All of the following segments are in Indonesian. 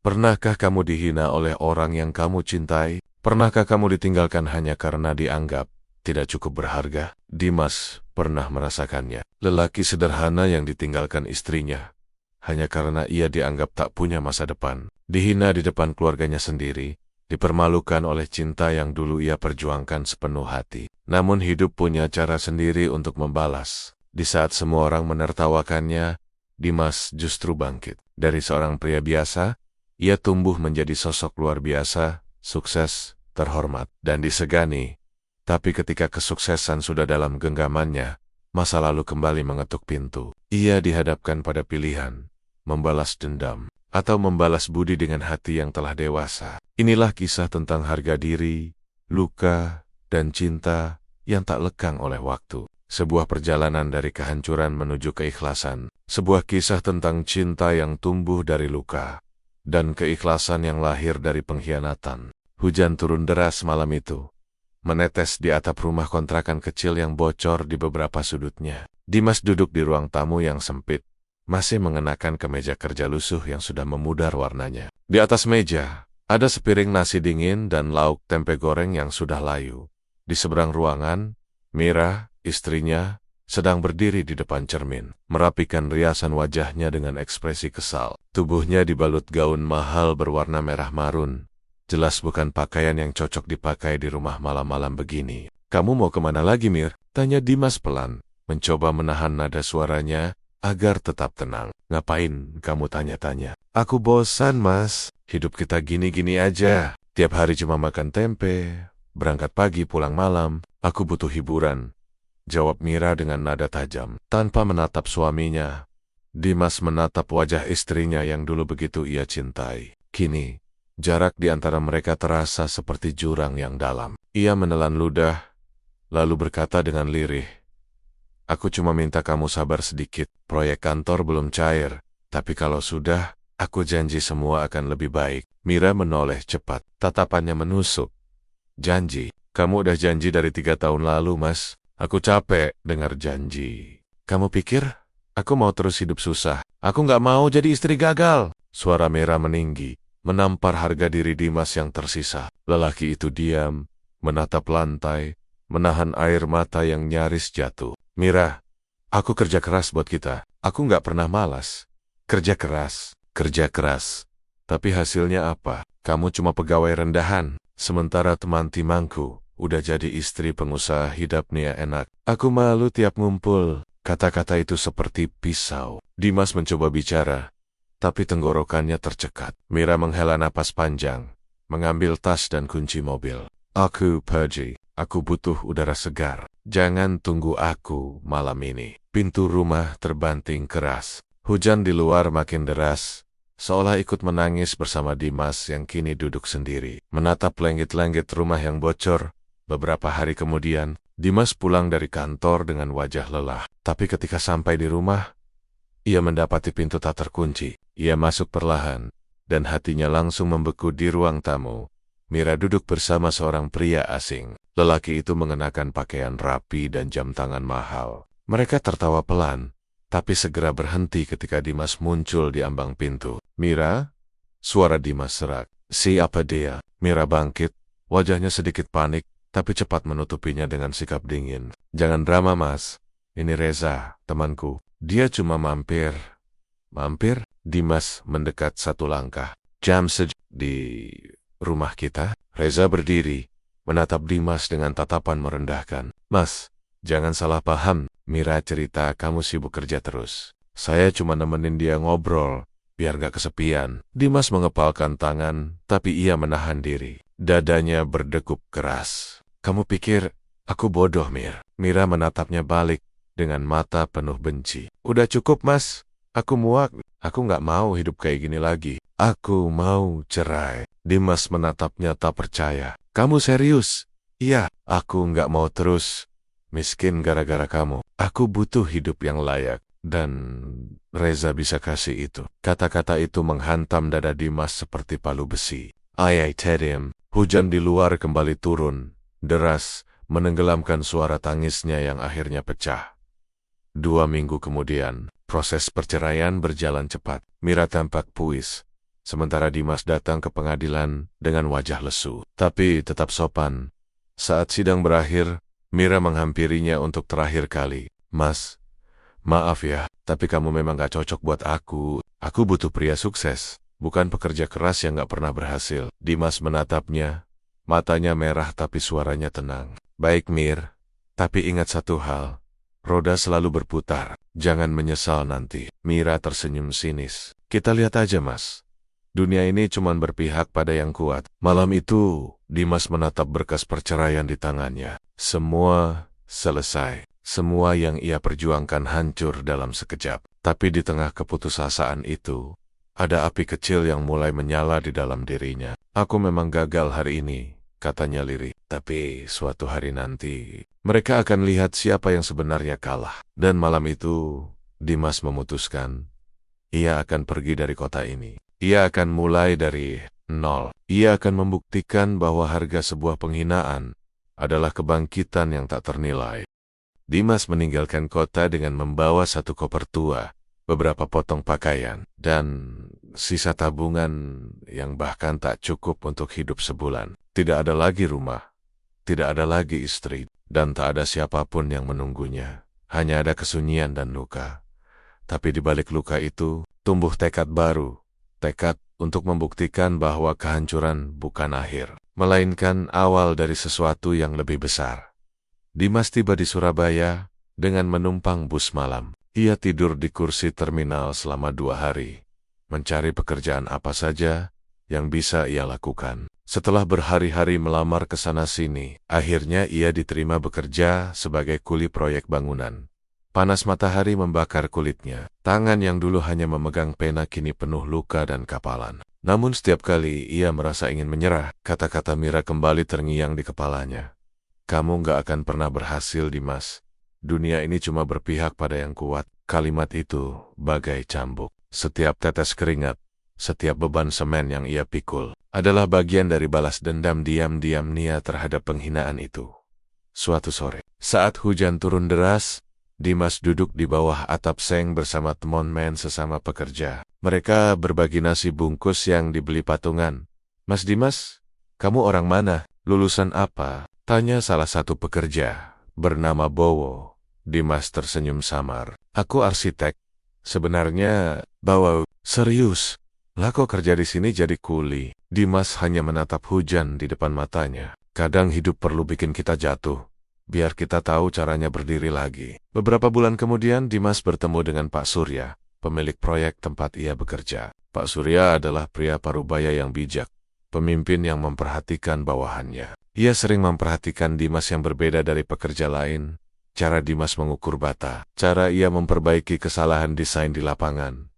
Pernahkah kamu dihina oleh orang yang kamu cintai? Pernahkah kamu ditinggalkan hanya karena dianggap tidak cukup berharga? Dimas pernah merasakannya. Lelaki sederhana yang ditinggalkan istrinya hanya karena ia dianggap tak punya masa depan. Dihina di depan keluarganya sendiri, dipermalukan oleh cinta yang dulu ia perjuangkan sepenuh hati. Namun hidup punya cara sendiri untuk membalas. Di saat semua orang menertawakannya, Dimas justru bangkit. Dari seorang pria biasa, ia tumbuh menjadi sosok luar biasa, sukses, terhormat, dan disegani. Tapi ketika kesuksesan sudah dalam genggamannya, masa lalu kembali mengetuk pintu. Ia dihadapkan pada pilihan, membalas dendam, atau membalas budi dengan hati yang telah dewasa. Inilah kisah tentang harga diri, luka, dan cinta yang tak lekang oleh waktu. Sebuah perjalanan dari kehancuran menuju keikhlasan. Sebuah kisah tentang cinta yang tumbuh dari luka, dan keikhlasan yang lahir dari pengkhianatan. Hujan turun deras malam itu, menetes di atap rumah kontrakan kecil yang bocor di beberapa sudutnya. Dimas duduk di ruang tamu yang sempit, masih mengenakan kemeja kerja lusuh yang sudah memudar warnanya. Di atas meja, ada sepiring nasi dingin dan lauk tempe goreng yang sudah layu. Di seberang ruangan, Mira, istrinya, sedang berdiri di depan cermin, merapikan riasan wajahnya dengan ekspresi kesal. Tubuhnya dibalut gaun mahal berwarna merah marun. Jelas bukan pakaian yang cocok dipakai di rumah malam-malam begini. "Kamu mau kemana lagi, Mir?" tanya Dimas pelan, mencoba menahan nada suaranya agar tetap tenang. "Ngapain kamu tanya-tanya?" "Aku bosan, Mas. Hidup kita gini-gini aja. Tiap hari cuma makan tempe, berangkat pagi pulang malam. Aku butuh hiburan," jawab Mira dengan nada tajam. Tanpa menatap suaminya, Dimas menatap wajah istrinya yang dulu begitu ia cintai. Kini, jarak di antara mereka terasa seperti jurang yang dalam. Ia menelan ludah, lalu berkata dengan lirih, "Aku cuma minta kamu sabar sedikit. Proyek kantor belum cair, tapi kalau sudah, aku janji semua akan lebih baik." Mira menoleh cepat, tatapannya menusuk. "Janji? Kamu udah janji dari 3 tahun lalu, Mas. Aku capek dengar janji. Kamu pikir aku mau terus hidup susah? Aku nggak mau jadi istri gagal." Suara Mira meninggi, menampar harga diri Dimas yang tersisa. Lelaki itu diam, menatap lantai, menahan air mata yang nyaris jatuh. "Mira, aku kerja keras buat kita. Aku nggak pernah malas. Kerja keras. Tapi hasilnya apa? Kamu cuma pegawai rendahan. Sementara teman timangku udah jadi istri pengusaha hidupnya enak. Aku malu tiap ngumpul." Kata-kata itu seperti pisau. Dimas mencoba bicara, tapi tenggorokannya tercekat. Mira menghela napas panjang, mengambil tas dan kunci mobil. "Aku pergi. Aku butuh udara segar. Jangan tunggu aku malam ini." Pintu rumah terbanting keras. Hujan di luar makin deras, seolah ikut menangis bersama Dimas yang kini duduk sendiri, menatap langit-langit rumah yang bocor. Beberapa hari kemudian, Dimas pulang dari kantor dengan wajah lelah. Tapi ketika sampai di rumah, ia mendapati pintu tak terkunci. Ia masuk perlahan, dan hatinya langsung membeku di ruang tamu. Mira duduk bersama seorang pria asing. Lelaki itu mengenakan pakaian rapi dan jam tangan mahal. Mereka tertawa pelan, tapi segera berhenti ketika Dimas muncul di ambang pintu. "Mira?" Suara Dimas serak. "Siapa dia?" Mira bangkit, wajahnya sedikit panik, tapi cepat menutupinya dengan sikap dingin. "Jangan drama, Mas. Ini Reza, temanku. Dia cuma mampir." "Mampir?" Dimas mendekat satu langkah. "Jam di rumah kita?" Reza berdiri, menatap Dimas dengan tatapan merendahkan. "Mas, jangan salah paham. Mira cerita kamu sibuk kerja terus. Saya cuma nemenin dia ngobrol, biar gak kesepian." Dimas mengepalkan tangan, tapi ia menahan diri. Dadanya berdegup keras. "Kamu pikir aku bodoh, Mir?" Mira menatapnya balik dengan mata penuh benci. "Udah cukup, Mas. Aku muak. Aku nggak mau hidup kayak gini lagi. Aku mau cerai." Dimas menatapnya tak percaya. "Kamu serius?" "Iya, aku nggak mau terus miskin gara-gara kamu. Aku butuh hidup yang layak, dan Reza bisa kasih itu." Kata-kata itu menghantam dada Dimas seperti palu besi. "I tell him." Hujan di luar kembali turun, deras, menenggelamkan suara tangisnya yang akhirnya pecah. 2 minggu kemudian, proses perceraian berjalan cepat. Mira tampak puis, Sementara Dimas datang ke pengadilan dengan wajah lesu, tapi tetap sopan. Saat sidang berakhir, Mira menghampirinya untuk terakhir kali. Mas, maaf ya, tapi kamu memang gak cocok buat aku. Aku butuh pria sukses, bukan pekerja keras yang gak pernah berhasil. Dimas menatapnya, matanya merah tapi suaranya tenang. Baik Mir, tapi ingat satu hal. Roda selalu berputar, jangan menyesal nanti. Mira tersenyum sinis. Kita lihat aja mas. Dunia ini cuma berpihak pada yang kuat. Malam itu, Dimas menatap berkas perceraian di tangannya. Semua selesai. Semua yang ia perjuangkan hancur dalam sekejap. Tapi di tengah keputusasaan itu, ada api kecil yang mulai menyala di dalam dirinya. Aku memang gagal hari ini, katanya lirih. Tapi suatu hari nanti, mereka akan lihat siapa yang sebenarnya kalah. Dan malam itu, Dimas memutuskan, ia akan pergi dari kota ini. Ia akan mulai dari nol. Ia akan membuktikan bahwa harga sebuah penghinaan adalah kebangkitan yang tak ternilai. Dimas meninggalkan kota dengan membawa satu koper tua, beberapa potong pakaian, dan sisa tabungan yang bahkan tak cukup untuk hidup sebulan. Tidak ada lagi rumah, tidak ada lagi istri, dan tak ada siapapun yang menunggunya. Hanya ada kesunyian dan luka. Tapi di balik luka itu, tumbuh tekad baru. Tekad untuk membuktikan bahwa kehancuran bukan akhir, melainkan awal dari sesuatu yang lebih besar. Dimas tiba di Surabaya dengan menumpang bus malam. Ia tidur di kursi terminal selama 2 hari, mencari pekerjaan apa saja yang bisa ia lakukan. Setelah berhari-hari melamar ke sana-sini, akhirnya ia diterima bekerja sebagai kuli proyek bangunan. Panas matahari membakar kulitnya. Tangan yang dulu hanya memegang pena kini penuh luka dan kapalan. Namun setiap kali ia merasa ingin menyerah, kata-kata Mira kembali terngiang di kepalanya. Kamu gak akan pernah berhasil, Dimas. Dunia ini cuma berpihak pada yang kuat. Kalimat itu bagai cambuk. Setiap tetes keringat, setiap beban semen yang ia pikul, adalah bagian dari balas dendam diam-diam Nia terhadap penghinaan itu. Suatu sore, saat hujan turun deras, Dimas duduk di bawah atap seng bersama teman-teman sesama pekerja. Mereka berbagi nasi bungkus yang dibeli patungan. Mas Dimas, kamu orang mana? Lulusan apa? Tanya salah satu pekerja, bernama Bowo. Dimas tersenyum samar. Aku arsitek. Sebenarnya, Bowo, serius? Lah kok kerja di sini jadi kuli? Dimas hanya menatap hujan di depan matanya. Kadang hidup perlu bikin kita jatuh, biar kita tahu caranya berdiri lagi. Beberapa bulan kemudian, Dimas bertemu dengan Pak Surya, pemilik proyek tempat ia bekerja. Pak Surya adalah pria parubaya yang bijak, pemimpin yang memperhatikan bawahannya. Ia sering memperhatikan Dimas yang berbeda dari pekerja lain, cara Dimas mengukur bata, cara ia memperbaiki kesalahan desain di lapangan.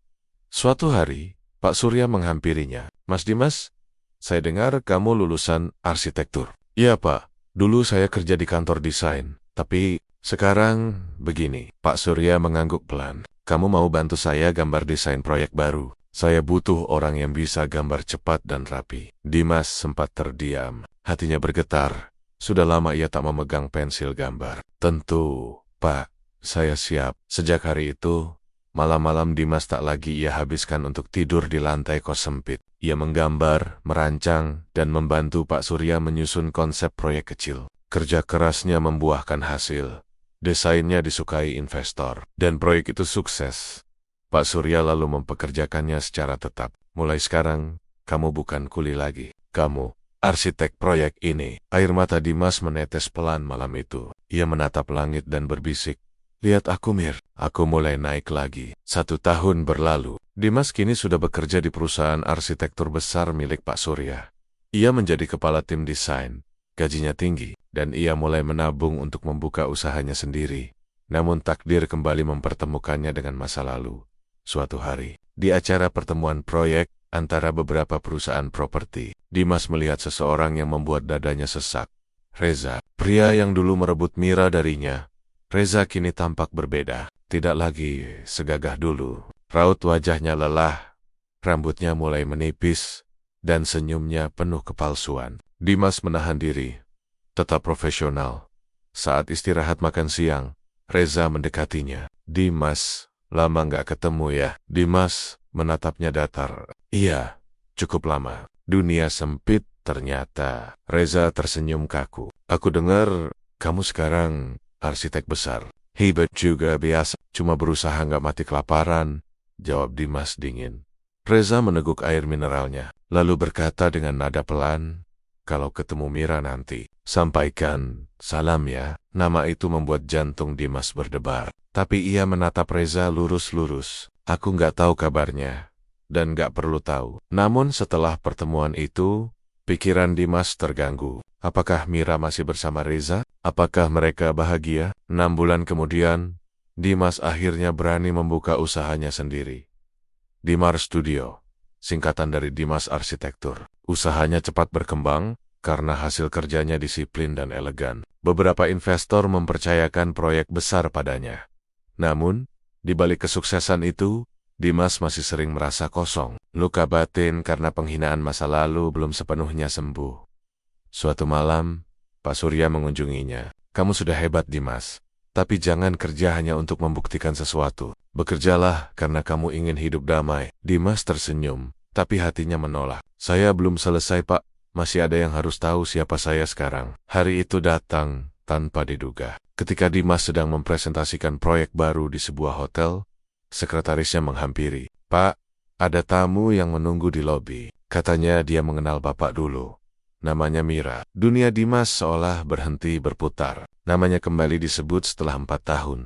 Suatu hari, Pak Surya menghampirinya. Mas Dimas, saya dengar kamu lulusan arsitektur. Iya Pak. Dulu saya kerja di kantor desain, tapi sekarang begini. Pak Surya mengangguk pelan. Kamu mau bantu saya gambar desain proyek baru? Saya butuh orang yang bisa gambar cepat dan rapi. Dimas sempat terdiam. Hatinya bergetar. Sudah lama ia tak memegang pensil gambar. Tentu, Pak, saya siap. Sejak hari itu, malam-malam Dimas tak lagi ia habiskan untuk tidur di lantai kos sempit. Ia menggambar, merancang, dan membantu Pak Surya menyusun konsep proyek kecil. Kerja kerasnya membuahkan hasil. Desainnya disukai investor, dan proyek itu sukses. Pak Surya lalu mempekerjakannya secara tetap. Mulai sekarang, kamu bukan kuli lagi. Kamu arsitek proyek ini. Air mata Dimas menetes pelan malam itu. Ia menatap langit dan berbisik. Lihat aku Mir, aku mulai naik lagi. 1 tahun berlalu. Dimas kini sudah bekerja di perusahaan arsitektur besar milik Pak Surya. Ia menjadi kepala tim desain, gajinya tinggi, dan ia mulai menabung untuk membuka usahanya sendiri. Namun takdir kembali mempertemukannya dengan masa lalu. Suatu hari, di acara pertemuan proyek antara beberapa perusahaan properti, Dimas melihat seseorang yang membuat dadanya sesak. Reza, pria yang dulu merebut Mira darinya. Reza kini tampak berbeda, tidak lagi segagah dulu. Raut wajahnya lelah, rambutnya mulai menipis, dan senyumnya penuh kepalsuan. Dimas menahan diri, tetap profesional. Saat istirahat makan siang, Reza mendekatinya. Dimas, lama nggak ketemu ya? Dimas menatapnya datar. Iya, Cukup lama. Dunia sempit ternyata. Reza tersenyum kaku. Aku dengar kamu sekarang arsitek besar. Hebat juga biasa. Cuma berusaha nggak mati kelaparan, jawab Dimas dingin. Reza meneguk air mineralnya, lalu berkata dengan nada pelan, kalau ketemu Mira nanti, sampaikan salam ya. Nama itu membuat jantung Dimas berdebar. Tapi ia menatap Reza lurus-lurus. Aku nggak tahu kabarnya, dan nggak perlu tahu. Namun setelah pertemuan itu, pikiran Dimas terganggu. Apakah Mira masih bersama Reza? Apakah mereka bahagia? 6 bulan kemudian, Dimas akhirnya berani membuka usahanya sendiri. Dimar Studio, singkatan dari Dimas Arsitektur. Usahanya cepat berkembang karena hasil kerjanya disiplin dan elegan. Beberapa investor mempercayakan proyek besar padanya. Namun, di balik kesuksesan itu, Dimas masih sering merasa kosong. Luka batin karena penghinaan masa lalu belum sepenuhnya sembuh. Suatu malam, Pak Surya mengunjunginya. Kamu sudah hebat, Dimas. Tapi jangan kerja hanya untuk membuktikan sesuatu. Bekerjalah karena kamu ingin hidup damai. Dimas tersenyum, tapi hatinya menolak. Saya belum selesai, Pak. Masih ada yang harus tahu siapa saya sekarang. Hari itu datang tanpa diduga. Ketika Dimas sedang mempresentasikan proyek baru di sebuah hotel, sekretarisnya menghampiri. Pak, ada tamu yang menunggu di lobi. Katanya dia mengenal Bapak dulu. Namanya Mira. Dunia Dimas seolah berhenti berputar. Namanya kembali disebut setelah 4 tahun.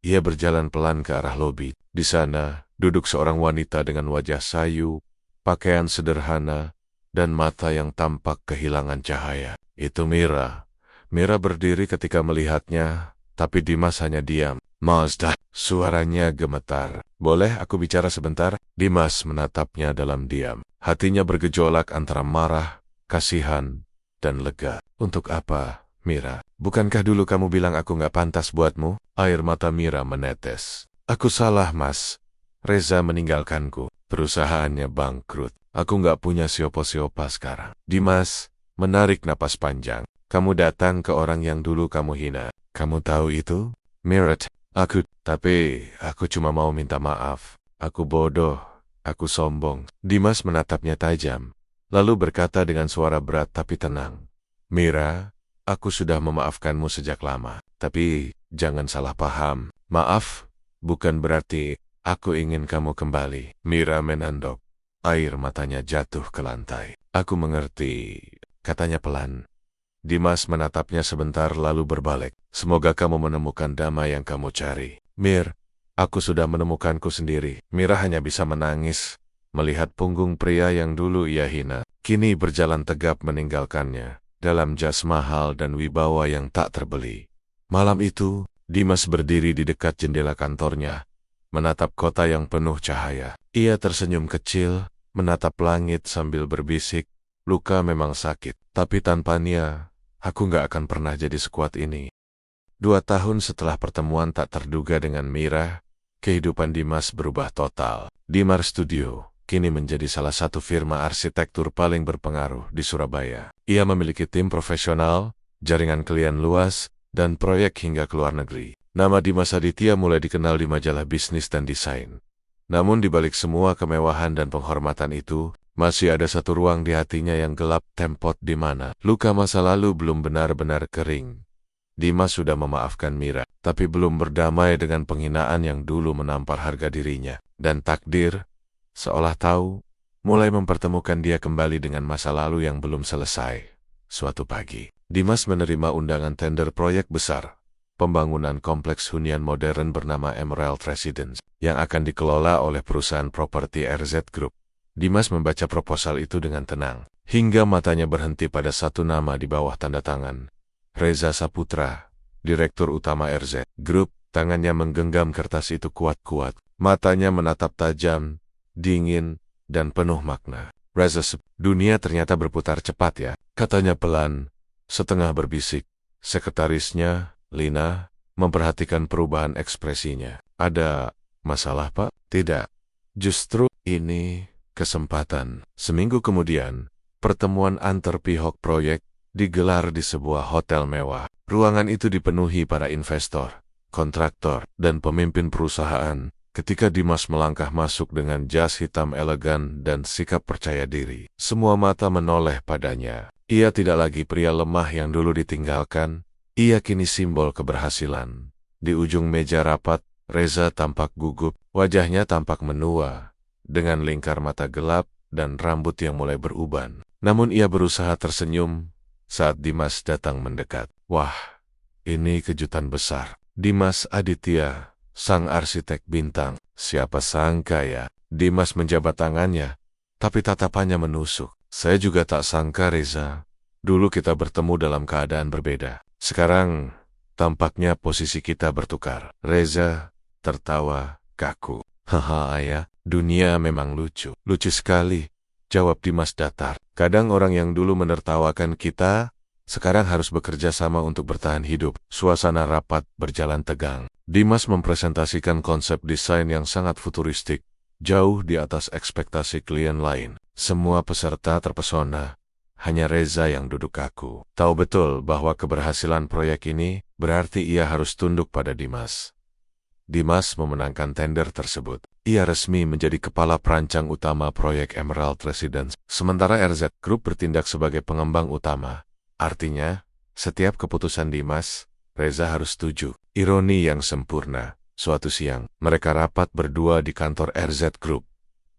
Ia berjalan pelan ke arah lobi. Di sana, duduk seorang wanita dengan wajah sayu, pakaian sederhana, dan mata yang tampak kehilangan cahaya. Itu Mira. Mira berdiri ketika melihatnya, tapi Dimas hanya diam. Mazda, suaranya gemetar. Boleh aku bicara sebentar? Dimas menatapnya dalam diam. Hatinya bergejolak antara marah, kasihan, dan lega. Untuk apa, Mira? Bukankah dulu kamu bilang aku nggak pantas buatmu? Air mata Mira menetes. Aku salah, Mas. Reza meninggalkanku. Perusahaannya bangkrut. Aku nggak punya siopo-siopa sekarang. Dimas menarik napas panjang. Kamu datang ke orang yang dulu kamu hina. Kamu tahu itu? Mira, tapi aku cuma mau minta maaf. Aku bodoh. Aku sombong. Dimas menatapnya tajam. Lalu berkata dengan suara berat tapi tenang. Mira, aku sudah memaafkanmu sejak lama. Tapi jangan salah paham. Maaf, bukan berarti aku ingin kamu kembali. Mira menandok. Air matanya jatuh ke lantai. Aku mengerti, katanya pelan. Dimas menatapnya sebentar lalu berbalik. Semoga kamu menemukan damai yang kamu cari. Mir, aku sudah menemukanku sendiri. Mira hanya bisa menangis melihat punggung pria yang dulu ia hina, kini berjalan tegap meninggalkannya, dalam jas mahal dan wibawa yang tak terbeli. Malam itu, Dimas berdiri di dekat jendela kantornya, menatap kota yang penuh cahaya. Ia tersenyum kecil, menatap langit sambil berbisik, luka memang sakit, tapi tanpa Nia, aku gak akan pernah jadi sekuat ini. 2 tahun setelah pertemuan tak terduga dengan Mira, kehidupan Dimas berubah total. Dimar Studio kini menjadi salah satu firma arsitektur paling berpengaruh di Surabaya. Ia memiliki tim profesional, jaringan klien luas, dan proyek hingga ke luar negeri. Nama Dimas Aditya mulai dikenal di majalah bisnis dan desain. Namun di balik semua kemewahan dan penghormatan itu, masih ada satu ruang di hatinya yang gelap tempot di mana luka masa lalu belum benar-benar kering. Dimas sudah memaafkan Mira, tapi belum berdamai dengan penghinaan yang dulu menampar harga dirinya. Dan takdir, seolah tahu, mulai mempertemukan dia kembali dengan masa lalu yang belum selesai. Suatu pagi, Dimas menerima undangan tender proyek besar, pembangunan kompleks hunian modern bernama Emerald Residence, yang akan dikelola oleh perusahaan properti RZ Group. Dimas membaca proposal itu dengan tenang, hingga matanya berhenti pada satu nama di bawah tanda tangan. Reza Saputra, Direktur Utama RZ Group. Tangannya menggenggam kertas itu kuat-kuat, matanya menatap tajam, dingin, dan penuh makna. Reza, dunia ternyata berputar cepat ya, katanya pelan, setengah berbisik. Sekretarisnya, Lina, memperhatikan perubahan ekspresinya. Ada masalah, Pak? Tidak. Justru ini kesempatan. Seminggu kemudian, pertemuan antar pihak proyek digelar di sebuah hotel mewah. Ruangan itu dipenuhi para investor, kontraktor, dan pemimpin perusahaan Ketika Dimas melangkah masuk dengan jas hitam elegan dan sikap percaya diri, semua mata menoleh padanya. Ia tidak lagi pria lemah yang dulu ditinggalkan, ia kini simbol keberhasilan. Di ujung meja rapat, Reza tampak gugup, wajahnya tampak menua, dengan lingkar mata gelap dan rambut yang mulai beruban. Namun ia berusaha tersenyum saat Dimas datang mendekat. Wah, ini kejutan besar. Dimas Aditya, sang arsitek bintang. Siapa sangka ya? Dimas menjabat tangannya, tapi tatapannya menusuk. Saya juga tak sangka, Reza. Dulu kita bertemu dalam keadaan berbeda. Sekarang, tampaknya posisi kita bertukar. Reza tertawa kaku. Haha ayah, dunia memang lucu. Lucu sekali, jawab Dimas datar. Kadang orang yang dulu menertawakan kita, sekarang harus bekerja sama untuk bertahan hidup. Suasana rapat berjalan tegang. Dimas mempresentasikan konsep desain yang sangat futuristik, jauh di atas ekspektasi klien lain. Semua peserta terpesona, hanya Reza yang duduk kaku. Tahu betul bahwa keberhasilan proyek ini berarti ia harus tunduk pada Dimas. Dimas memenangkan tender tersebut. Ia resmi menjadi kepala perancang utama proyek Emerald Residence, sementara RZ Group bertindak sebagai pengembang utama. Artinya, setiap keputusan Dimas, Reza harus setuju. Ironi yang sempurna. Suatu siang, mereka rapat berdua di kantor RZ Group.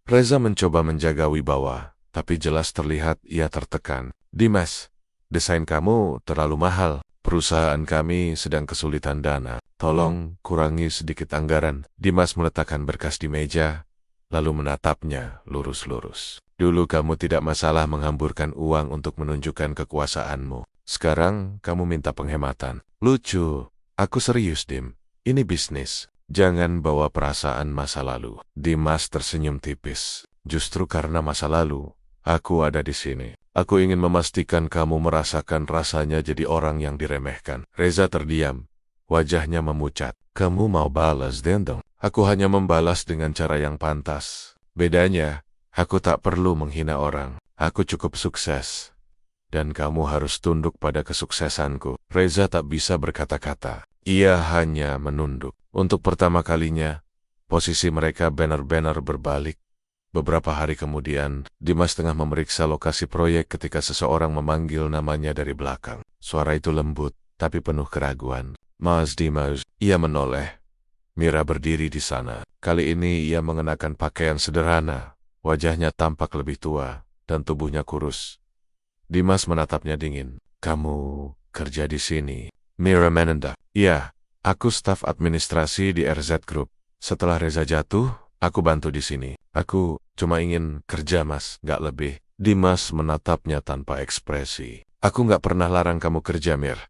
Reza mencoba menjaga wibawa, tapi jelas terlihat ia tertekan. Dimas, desain kamu terlalu mahal. Perusahaan kami sedang kesulitan dana. Tolong kurangi sedikit anggaran. Dimas meletakkan berkas di meja, lalu menatapnya lurus-lurus. Dulu kamu tidak masalah menghamburkan uang untuk menunjukkan kekuasaanmu. Sekarang kamu minta penghematan. Lucu. Aku serius, Dim. Ini bisnis. Jangan bawa perasaan masa lalu. Dimas tersenyum tipis. Justru karena masa lalu, aku ada di sini. Aku ingin memastikan kamu merasakan rasanya jadi orang yang diremehkan. Reza terdiam. Wajahnya memucat. Kamu mau balas, Dendong? Aku hanya membalas dengan cara yang pantas. Bedanya, aku tak perlu menghina orang. Aku cukup sukses. Dan kamu harus tunduk pada kesuksesanku. Reza tak bisa berkata-kata. Ia hanya menunduk. Untuk pertama kalinya, posisi mereka benar-benar berbalik. Beberapa hari kemudian, Dimas tengah memeriksa lokasi proyek ketika seseorang memanggil namanya dari belakang. Suara itu lembut, tapi penuh keraguan. Mas Dimas, ia menoleh. Mira berdiri di sana. Kali ini ia mengenakan pakaian sederhana. Wajahnya tampak lebih tua, dan tubuhnya kurus. Dimas menatapnya dingin. Kamu kerja di sini? Mira menendak. Iya, aku staf administrasi di RZ Group. Setelah Reza jatuh, aku bantu di sini. Aku cuma ingin kerja, Mas, gak lebih. Dimas menatapnya tanpa ekspresi. Aku gak pernah larang kamu kerja, Mir.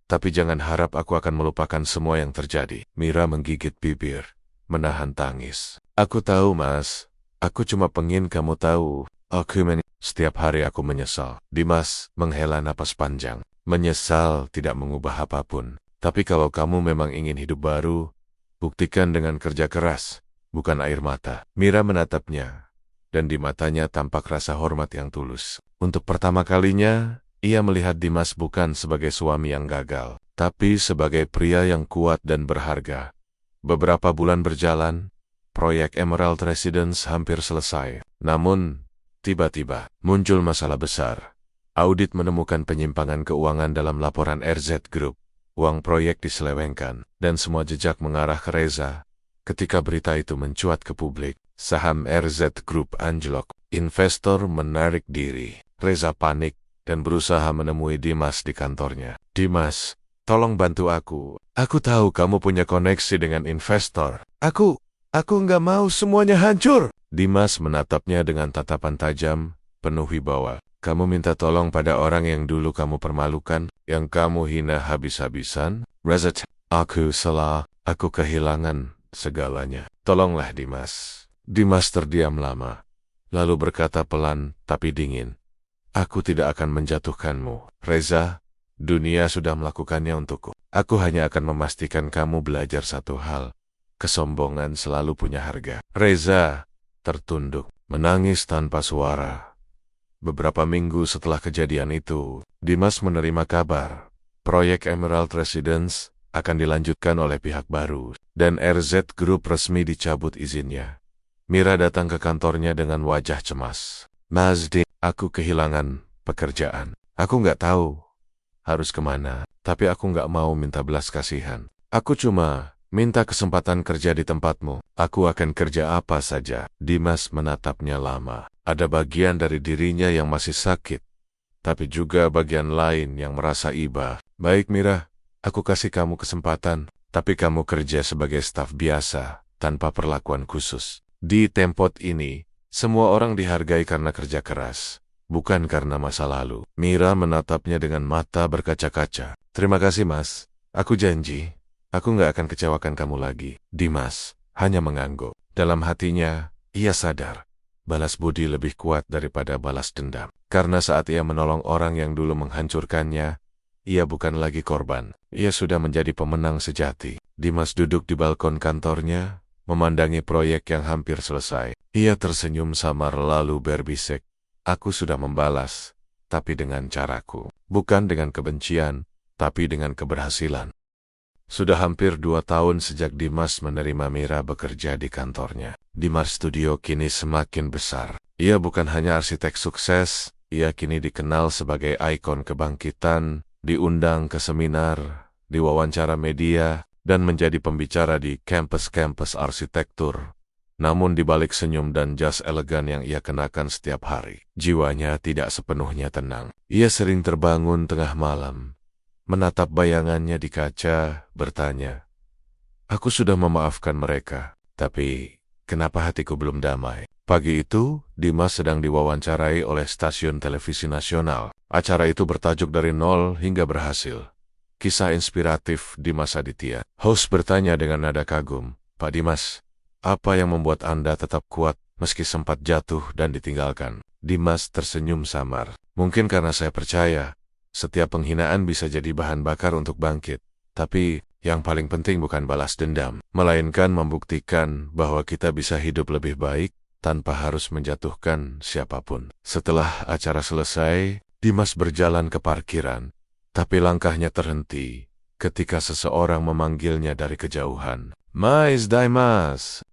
Tapi jangan harap aku akan melupakan semua yang terjadi. Mira menggigit bibir, menahan tangis. Aku tahu, Mas. Aku cuma pengen kamu tahu. Setiap hari aku menyesal. Dimas menghela napas panjang. Menyesal tidak mengubah apapun. Tapi kalau kamu memang ingin hidup baru, buktikan dengan kerja keras, bukan air mata. Mira menatapnya, dan di matanya tampak rasa hormat yang tulus. Untuk pertama kalinya, ia melihat Dimas bukan sebagai suami yang gagal, tapi sebagai pria yang kuat dan berharga. Beberapa bulan berjalan, proyek Emerald Residence hampir selesai. Namun, tiba-tiba muncul masalah besar. Audit menemukan penyimpangan keuangan dalam laporan RZ Group. Uang proyek diselewengkan, dan semua jejak mengarah ke Reza. Ketika berita itu mencuat ke publik, saham RZ Group anjlok. Investor menarik diri. Reza panik dan berusaha menemui Dimas di kantornya. Dimas, tolong bantu aku. Aku tahu kamu punya koneksi dengan investor. Aku nggak mau semuanya hancur. Dimas menatapnya dengan tatapan tajam, penuh wibawa. Kamu minta tolong pada orang yang dulu kamu permalukan, yang kamu hina habis-habisan? Reza, aku salah, aku kehilangan segalanya. Tolonglah Dimas. Dimas terdiam lama, lalu berkata pelan tapi dingin. Aku tidak akan menjatuhkanmu. Reza, dunia sudah melakukannya untukku. Aku hanya akan memastikan kamu belajar satu hal. Kesombongan selalu punya harga. Reza tertunduk, menangis tanpa suara. Beberapa minggu setelah kejadian itu, Dimas menerima kabar. Proyek Emerald Residence akan dilanjutkan oleh pihak baru, dan RZ Group resmi dicabut izinnya. Mira datang ke kantornya dengan wajah cemas. Mas D, aku kehilangan pekerjaan. Aku nggak tahu harus kemana, tapi aku nggak mau minta belas kasihan. Aku cuma minta kesempatan kerja di tempatmu. Aku akan kerja apa saja. Dimas menatapnya lama. Ada bagian dari dirinya yang masih sakit, tapi juga bagian lain yang merasa iba. Baik Mira, aku kasih kamu kesempatan, tapi kamu kerja sebagai staf biasa, tanpa perlakuan khusus. Di tempat ini, semua orang dihargai karena kerja keras, bukan karena masa lalu. Mira menatapnya dengan mata berkaca-kaca. Terima kasih mas, aku janji. Aku nggak akan kecewakan kamu lagi. Dimas hanya mengangguk. Dalam hatinya, ia sadar balas budi lebih kuat daripada balas dendam. Karena saat ia menolong orang yang dulu menghancurkannya, ia bukan lagi korban. Ia sudah menjadi pemenang sejati. Dimas duduk di balkon kantornya, memandangi proyek yang hampir selesai. Ia tersenyum samar lalu berbisik, "Aku sudah membalas, tapi dengan caraku. Bukan dengan kebencian, tapi dengan keberhasilan." Sudah hampir 2 tahun sejak Dimas menerima Mira bekerja di kantornya. Dimas Studio kini semakin besar. Ia bukan hanya arsitek sukses, ia kini dikenal sebagai ikon kebangkitan, diundang ke seminar, diwawancara media, dan menjadi pembicara di kampus-kampus arsitektur. Namun di balik senyum dan jas elegan yang ia kenakan setiap hari, jiwanya tidak sepenuhnya tenang. Ia sering terbangun tengah malam, menatap bayangannya di kaca, bertanya, "Aku sudah memaafkan mereka, tapi kenapa hatiku belum damai?" Pagi itu, Dimas sedang diwawancarai oleh stasiun televisi nasional. Acara itu bertajuk Dari Nol Hingga Berhasil. Kisah inspiratif Dimas Aditya. Host bertanya dengan nada kagum, "Pak Dimas, apa yang membuat Anda tetap kuat meski sempat jatuh dan ditinggalkan?" Dimas tersenyum samar. "Mungkin karena saya percaya setiap penghinaan bisa jadi bahan bakar untuk bangkit. Tapi yang paling penting bukan balas dendam, melainkan membuktikan bahwa kita bisa hidup lebih baik tanpa harus menjatuhkan siapapun." Setelah acara selesai, Dimas berjalan ke parkiran, tapi langkahnya terhenti ketika seseorang memanggilnya dari kejauhan. "Mas Dimas,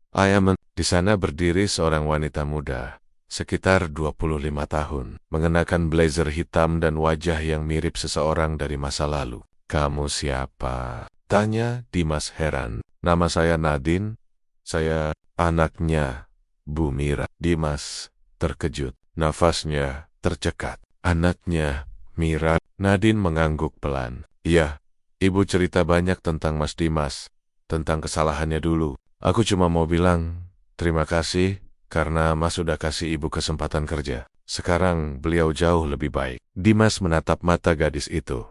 Di sana berdiri seorang wanita muda, sekitar 25 tahun, mengenakan blazer hitam dan wajah yang mirip seseorang dari masa lalu. "Kamu siapa?" tanya Dimas heran. "Nama saya Nadine, saya anaknya Bu Mira." Dimas terkejut, nafasnya tercekat. "Anaknya Mira?" Nadine mengangguk pelan. "Iya, ibu cerita banyak tentang Mas Dimas, tentang kesalahannya dulu. Aku cuma mau bilang terima kasih karena Mas sudah kasih ibu kesempatan kerja. Sekarang beliau jauh lebih baik." Dimas menatap mata gadis itu,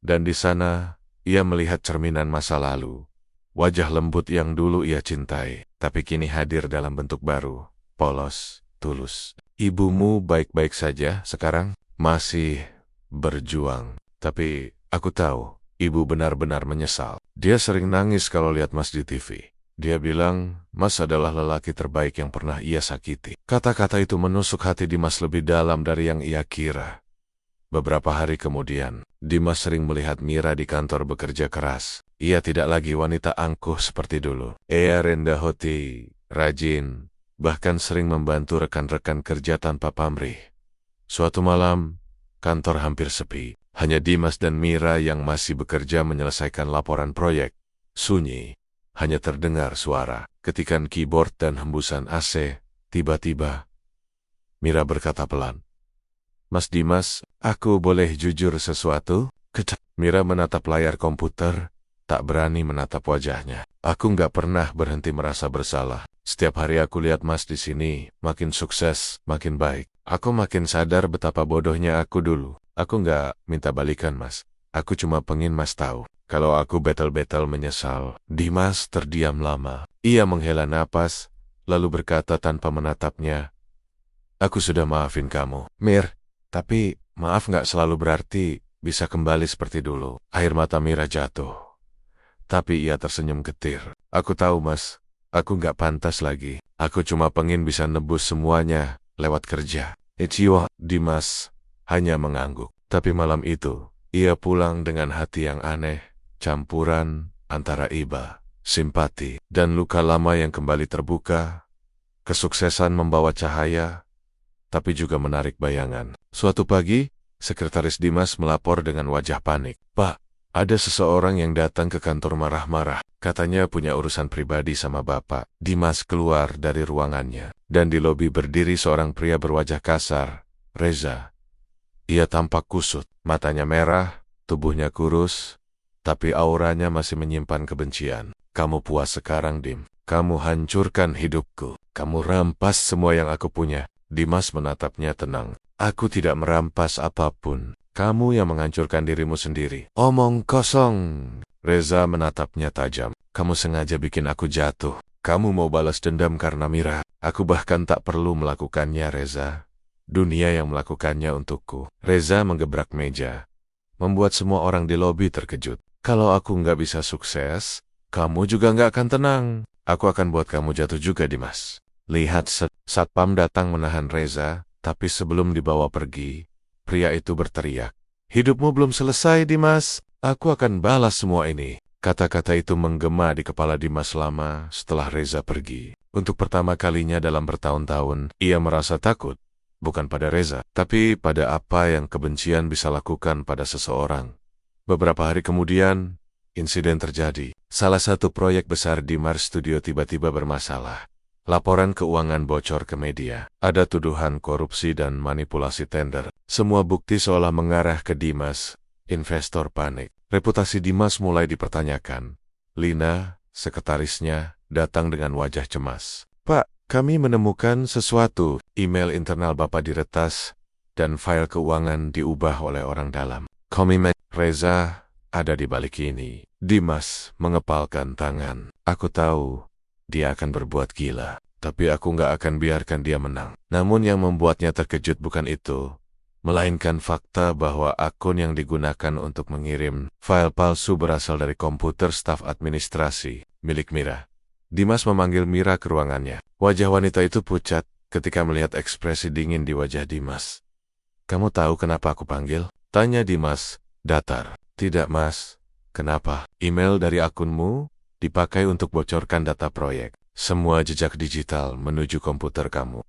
dan di sana ia melihat cerminan masa lalu. Wajah lembut yang dulu ia cintai, tapi kini hadir dalam bentuk baru, polos, tulus. "Ibumu baik-baik saja sekarang?" "Masih berjuang, tapi aku tahu ibu benar-benar menyesal. Dia sering nangis kalau lihat Mas di TV. Dia bilang, Mas adalah lelaki terbaik yang pernah ia sakiti." Kata-kata itu menusuk hati Dimas lebih dalam dari yang ia kira. Beberapa hari kemudian, Dimas sering melihat Mira di kantor bekerja keras. Ia tidak lagi wanita angkuh seperti dulu. Ia rendah hati, rajin, bahkan sering membantu rekan-rekan kerja tanpa pamrih. Suatu malam, kantor hampir sepi. Hanya Dimas dan Mira yang masih bekerja menyelesaikan laporan proyek. Sunyi. Hanya terdengar suara ketikan keyboard dan hembusan AC. Tiba-tiba, Mira berkata pelan, "Mas Dimas, aku boleh jujur sesuatu?" Mira menatap layar komputer, tak berani menatap wajahnya. "Aku nggak pernah berhenti merasa bersalah. Setiap hari aku lihat Mas di sini, makin sukses, makin baik. Aku makin sadar betapa bodohnya aku dulu. Aku nggak minta balikan Mas. Aku cuma pengen Mas tahu kalau aku betul-betul menyesal." Dimas terdiam lama. Ia menghela napas, lalu berkata tanpa menatapnya, "Aku sudah maafin kamu, Mir. Tapi maaf nggak selalu berarti bisa kembali seperti dulu." Air mata Mira jatuh, tapi ia tersenyum getir. "Aku tahu Mas, aku nggak pantas lagi. Aku cuma pengen bisa nebus semuanya lewat kerja." Dimas hanya mengangguk. Tapi malam itu, ia pulang dengan hati yang aneh, campuran antara iba, simpati, dan luka lama yang kembali terbuka. Kesuksesan membawa cahaya, tapi juga menarik bayangan. Suatu pagi, Sekretaris Dimas melapor dengan wajah panik. "Pak, ada seseorang yang datang ke kantor marah-marah. Katanya punya urusan pribadi sama Bapak." Dimas keluar dari ruangannya, dan di lobi berdiri seorang pria berwajah kasar, Reza. Ia tampak kusut, matanya merah, tubuhnya kurus, tapi auranya masih menyimpan kebencian. "Kamu puas sekarang, Dim? Kamu hancurkan hidupku. Kamu rampas semua yang aku punya." Dimas menatapnya tenang. "Aku tidak merampas apapun. Kamu yang menghancurkan dirimu sendiri." "Omong kosong." Reza menatapnya tajam. "Kamu sengaja bikin aku jatuh. Kamu mau balas dendam karena Mira. Aku bahkan tak perlu melakukannya, Reza. Dunia yang melakukannya untukku." Reza menggebrak meja, membuat semua orang di lobi terkejut. "Kalau aku nggak bisa sukses, kamu juga nggak akan tenang. Aku akan buat kamu jatuh juga, Dimas." Lihat, Satpam datang menahan Reza, tapi sebelum dibawa pergi, pria itu berteriak, "Hidupmu belum selesai, Dimas. Aku akan balas semua ini." Kata-kata itu menggema di kepala Dimas lama setelah Reza pergi. Untuk pertama kalinya dalam bertahun-tahun, ia merasa takut. Bukan pada Reza, tapi pada apa yang kebencian bisa lakukan pada seseorang. Beberapa hari kemudian, insiden terjadi. Salah satu proyek besar di Mars Studio tiba-tiba bermasalah. Laporan keuangan bocor ke media. Ada tuduhan korupsi dan manipulasi tender. Semua bukti seolah mengarah ke Dimas. Investor panik. Reputasi Dimas mulai dipertanyakan. Lina, sekretarisnya, datang dengan wajah cemas. "Pak, kami menemukan sesuatu. Email internal Bapak diretas dan file keuangan diubah oleh orang dalam." "Komimen Reza ada di balik ini." Dimas mengepalkan tangan. "Aku tahu dia akan berbuat gila, tapi aku nggak akan biarkan dia menang." Namun yang membuatnya terkejut bukan itu, melainkan fakta bahwa akun yang digunakan untuk mengirim file palsu berasal dari komputer staf administrasi milik Mira. Dimas memanggil Mira ke ruangannya. Wajah wanita itu pucat ketika melihat ekspresi dingin di wajah Dimas. "Kamu tahu kenapa aku panggil?" tanya Dimas, datar. "Tidak, Mas. Kenapa?" "Email dari akunmu dipakai untuk bocorkan data proyek. Semua jejak digital menuju komputer kamu."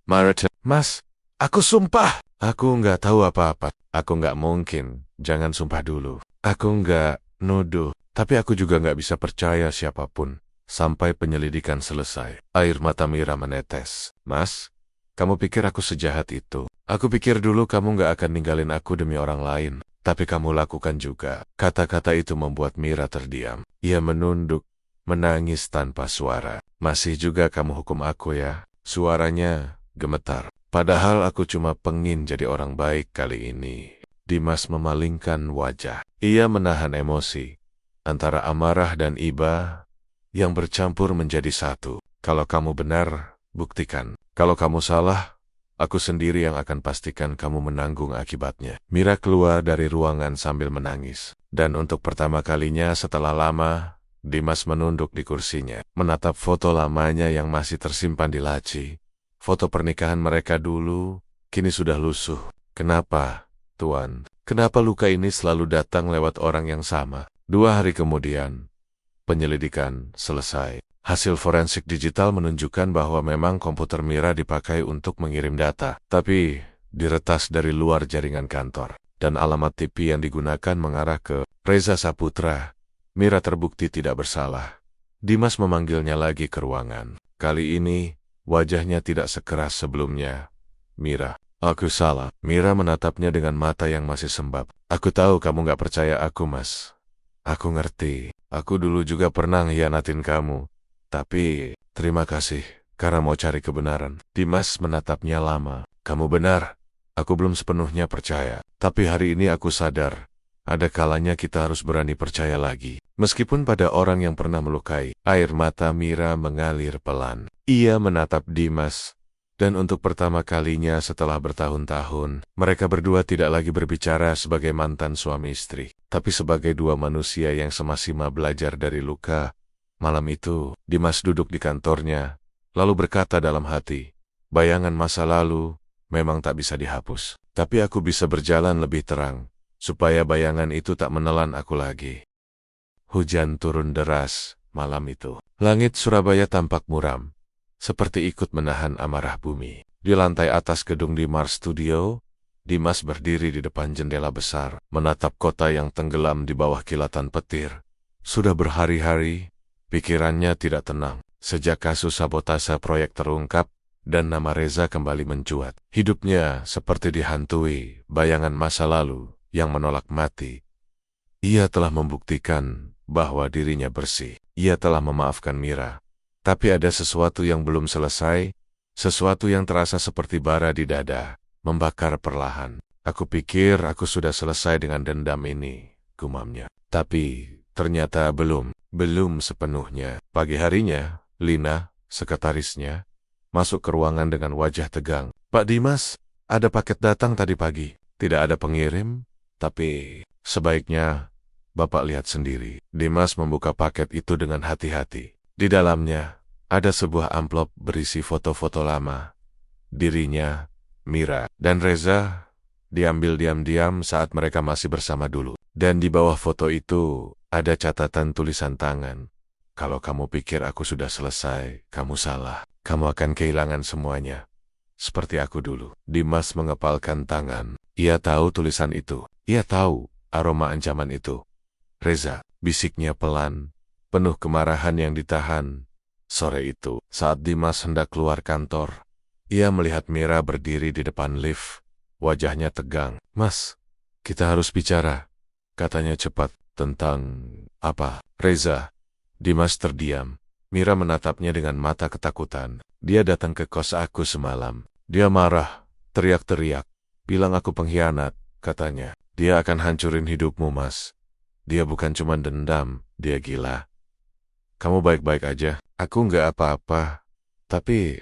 "Mas, aku sumpah. Aku nggak tahu apa-apa." "Aku nggak mungkin. Jangan sumpah dulu." "Aku nggak nuduh, tapi aku juga nggak bisa percaya siapapun sampai penyelidikan selesai." Air mata Mira menetes. "Mas, kamu pikir aku sejahat itu? Aku pikir dulu kamu nggak akan ninggalin aku demi orang lain. Tapi kamu lakukan juga." Kata-kata itu membuat Mira terdiam. Ia menunduk, menangis tanpa suara. "Masih juga kamu hukum aku ya?" Suaranya gemetar. "Padahal aku cuma pengin jadi orang baik kali ini." Dimas memalingkan wajah. Ia menahan emosi antara amarah dan iba yang bercampur menjadi satu. "Kalau kamu benar, buktikan. Kalau kamu salah, aku sendiri yang akan pastikan kamu menanggung akibatnya." Mira keluar dari ruangan sambil menangis. Dan untuk pertama kalinya setelah lama, Dimas menunduk di kursinya, menatap foto lamanya yang masih tersimpan di laci. Foto pernikahan mereka dulu, kini sudah lusuh. "Kenapa, Tuan? Kenapa luka ini selalu datang lewat orang yang sama?" 2 hari kemudian, penyelidikan selesai. Hasil forensik digital menunjukkan bahwa memang komputer Mira dipakai untuk mengirim data, tapi diretas dari luar jaringan kantor. Dan alamat TV yang digunakan mengarah ke Reza Saputra. Mira terbukti tidak bersalah. Dimas memanggilnya lagi ke ruangan. Kali ini, wajahnya tidak sekeras sebelumnya. "Mira, aku salah." Mira menatapnya dengan mata yang masih sembab. "Aku tahu kamu gak percaya aku, Mas. Aku ngerti. Aku dulu juga pernah hianatin kamu. Tapi, terima kasih, karena mau cari kebenaran." Dimas menatapnya lama. "Kamu benar. Aku belum sepenuhnya percaya. Tapi hari ini aku sadar, ada kalanya kita harus berani percaya lagi. Meskipun pada orang yang pernah melukai." Air mata Mira mengalir pelan. Ia menatap Dimas. Dan untuk pertama kalinya setelah bertahun-tahun, mereka berdua tidak lagi berbicara sebagai mantan suami istri, tapi sebagai dua manusia yang sama-sama belajar dari luka. Malam itu, Dimas duduk di kantornya, lalu berkata dalam hati, "Bayangan masa lalu memang tak bisa dihapus. Tapi aku bisa berjalan lebih terang, supaya bayangan itu tak menelan aku lagi." Hujan turun deras malam itu. Langit Surabaya tampak muram, seperti ikut menahan amarah bumi. Di lantai atas gedung Dimars Studio, Dimas berdiri di depan jendela besar, menatap kota yang tenggelam di bawah kilatan petir. Sudah berhari-hari, pikirannya tidak tenang. Sejak kasus sabotase proyek terungkap, dan nama Reza kembali mencuat. Hidupnya seperti dihantui bayangan masa lalu yang menolak mati. Ia telah membuktikan bahwa dirinya bersih. Ia telah memaafkan Mira. Tapi ada sesuatu yang belum selesai, sesuatu yang terasa seperti bara di dada, membakar perlahan. Aku pikir aku sudah selesai dengan dendam ini, gumamnya. Tapi ternyata belum sepenuhnya. Pagi harinya, Lina, sekretarisnya, masuk ke ruangan dengan wajah tegang. Pak Dimas, ada paket datang tadi pagi. Tidak ada pengirim, tapi sebaiknya Bapak lihat sendiri. Dimas membuka paket itu dengan hati-hati. Di dalamnya, ada sebuah amplop berisi foto-foto lama. Dirinya, Mira, dan Reza diambil diam-diam saat mereka masih bersama dulu. Dan di bawah foto itu, ada catatan tulisan tangan. Kalau kamu pikir aku sudah selesai, kamu salah. Kamu akan kehilangan semuanya. Seperti aku dulu. Dimas mengepalkan tangan. Ia tahu tulisan itu. Ia tahu aroma ancaman itu. Reza, bisiknya pelan, penuh kemarahan yang ditahan. Sore itu, saat Dimas hendak keluar kantor, ia melihat Mira berdiri di depan lift. Wajahnya tegang. Mas, kita harus bicara. Katanya cepat. Tentang apa? Reza. Dimas terdiam. Mira menatapnya dengan mata ketakutan. Dia datang ke kos aku semalam. Dia marah, teriak-teriak. Bilang aku pengkhianat, katanya. Dia akan hancurin hidupmu, Mas. Dia bukan cuma dendam, dia gila. Kamu baik-baik aja. Aku nggak apa-apa. Tapi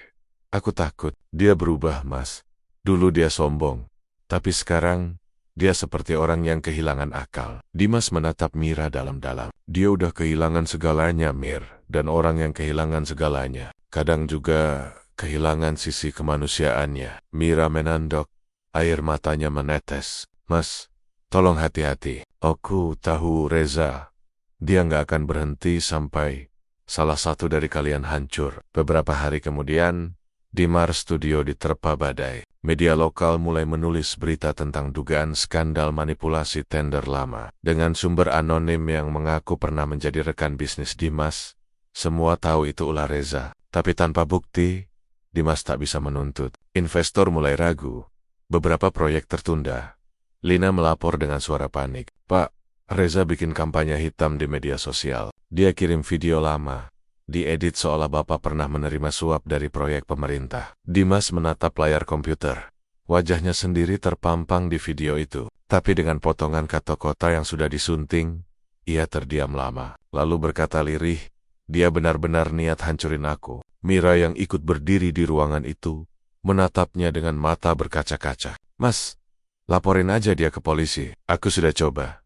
aku takut. Dia berubah, Mas. Dulu dia sombong. Tapi sekarang, dia seperti orang yang kehilangan akal. Dimas menatap Mira dalam-dalam. Dia udah kehilangan segalanya, Mir. Dan orang yang kehilangan segalanya, kadang juga kehilangan sisi kemanusiaannya. Mira menandok. Air matanya menetes. Mas, tolong hati-hati. Aku tahu Reza. Dia nggak akan berhenti sampai salah satu dari kalian hancur. Beberapa hari kemudian, Dimars Studio diterpa badai. Media lokal mulai menulis berita tentang dugaan skandal manipulasi tender lama. Dengan sumber anonim yang mengaku pernah menjadi rekan bisnis Dimas, semua tahu itu ulah Reza. Tapi tanpa bukti, Dimas tak bisa menuntut. Investor mulai ragu. Beberapa proyek tertunda. Lina melapor dengan suara panik. Pak, Reza bikin kampanye hitam di media sosial. Dia kirim video lama. Diedit seolah Bapak pernah menerima suap dari proyek pemerintah. Dimas menatap layar komputer. Wajahnya sendiri terpampang di video itu. Tapi dengan potongan kata-kata yang sudah disunting, ia terdiam lama. Lalu berkata lirih, dia benar-benar niat hancurin aku. Mira yang ikut berdiri di ruangan itu, menatapnya dengan mata berkaca-kaca. Mas, laporin aja dia ke polisi. Aku sudah coba.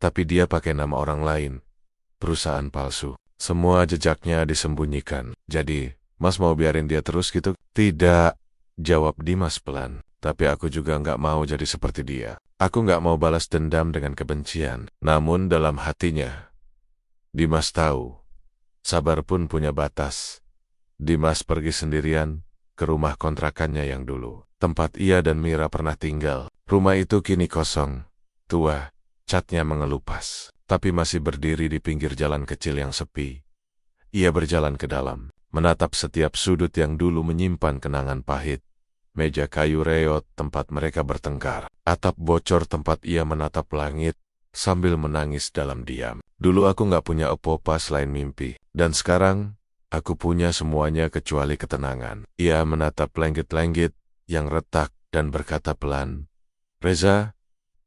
Tapi dia pakai nama orang lain. Perusahaan palsu. Semua jejaknya disembunyikan. Jadi, Mas mau biarin dia terus gitu? Tidak, jawab Dimas pelan. Tapi aku juga nggak mau jadi seperti dia. Aku nggak mau balas dendam dengan kebencian. Namun dalam hatinya, Dimas tahu, sabar pun punya batas. Dimas pergi sendirian ke rumah kontrakannya yang dulu. Tempat ia dan Mira pernah tinggal. Rumah itu kini kosong, tua, catnya mengelupas. Tapi masih berdiri di pinggir jalan kecil yang sepi. Ia berjalan ke dalam, menatap setiap sudut yang dulu menyimpan kenangan pahit. Meja kayu reot tempat mereka bertengkar. Atap bocor tempat ia menatap langit, sambil menangis dalam diam. Dulu aku nggak punya apa-apa selain mimpi. Dan sekarang, aku punya semuanya kecuali ketenangan. Ia menatap langit-langit yang retak dan berkata pelan, Reza,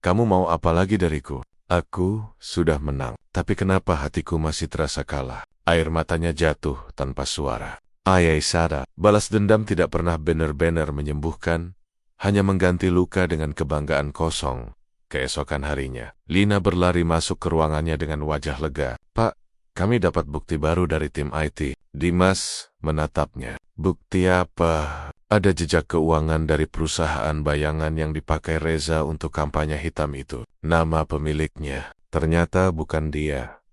kamu mau apa lagi dariku? Aku sudah menang, tapi kenapa hatiku masih terasa kalah? Air matanya jatuh tanpa suara. Ayai Sara, balas dendam tidak pernah benar-benar menyembuhkan, hanya mengganti luka dengan kebanggaan kosong. Keesokan harinya, Lina berlari masuk ke ruangannya dengan wajah lega. Pak, kami dapat bukti baru dari tim IT. Dimas menatapnya. Bukti apa? Ada jejak keuangan dari perusahaan bayangan yang dipakai Reza untuk kampanye hitam itu. Nama pemiliknya ternyata bukan dia.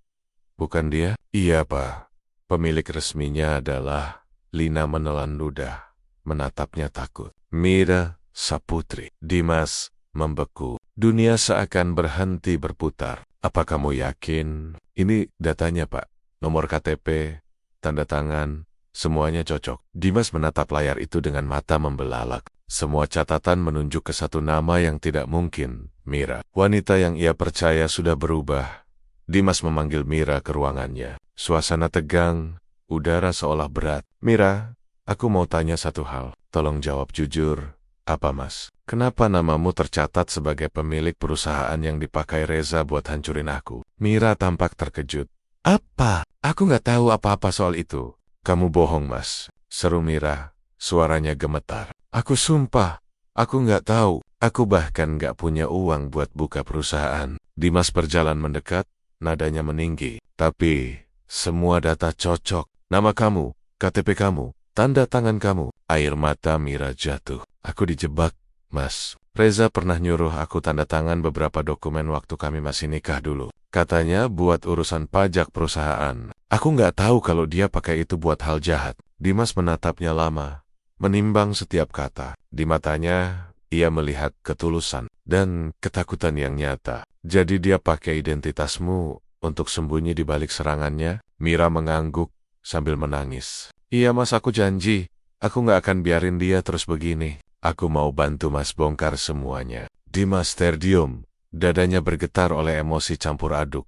Bukan dia? Iya, Pak. Pemilik resminya adalah Lina menelan ludah, menatapnya takut. Mira Saputri. Dimas membeku. Dunia seakan berhenti berputar. Apa kamu yakin? Ini datanya, Pak. Nomor KTP, tanda tangan, semuanya cocok. Dimas menatap layar itu dengan mata membelalak. Semua catatan menunjuk ke satu nama yang tidak mungkin, Mira. Wanita yang ia percaya sudah berubah. Dimas memanggil Mira ke ruangannya. Suasana tegang, udara seolah berat. Mira, aku mau tanya satu hal. Tolong jawab jujur. Apa, Mas? Kenapa namamu tercatat sebagai pemilik perusahaan yang dipakai Reza buat hancurin aku? Mira tampak terkejut. Apa? Aku nggak tahu apa-apa soal itu. Kamu bohong, Mas. Seru Mira. Suaranya gemetar. Aku sumpah. Aku nggak tahu. Aku bahkan nggak punya uang buat buka perusahaan. Dimas berjalan mendekat. Nadanya meninggi. Tapi, semua data cocok. Nama kamu, KTP kamu, tanda tangan kamu. Air mata Mira jatuh. Aku dijebak, Mas. Reza pernah nyuruh aku tanda tangan beberapa dokumen waktu kami masih nikah dulu. Katanya buat urusan pajak perusahaan. Aku nggak tahu kalau dia pakai itu buat hal jahat. Dimas menatapnya lama, menimbang setiap kata. Di matanya, ia melihat ketulusan dan ketakutan yang nyata. Jadi dia pakai identitasmu untuk sembunyi di balik serangannya? Mira mengangguk sambil menangis. Iya, Mas, aku janji. Aku nggak akan biarin dia terus begini. Aku mau bantu Mas bongkar semuanya. Dimas terdiam. Dadanya bergetar oleh emosi campur aduk.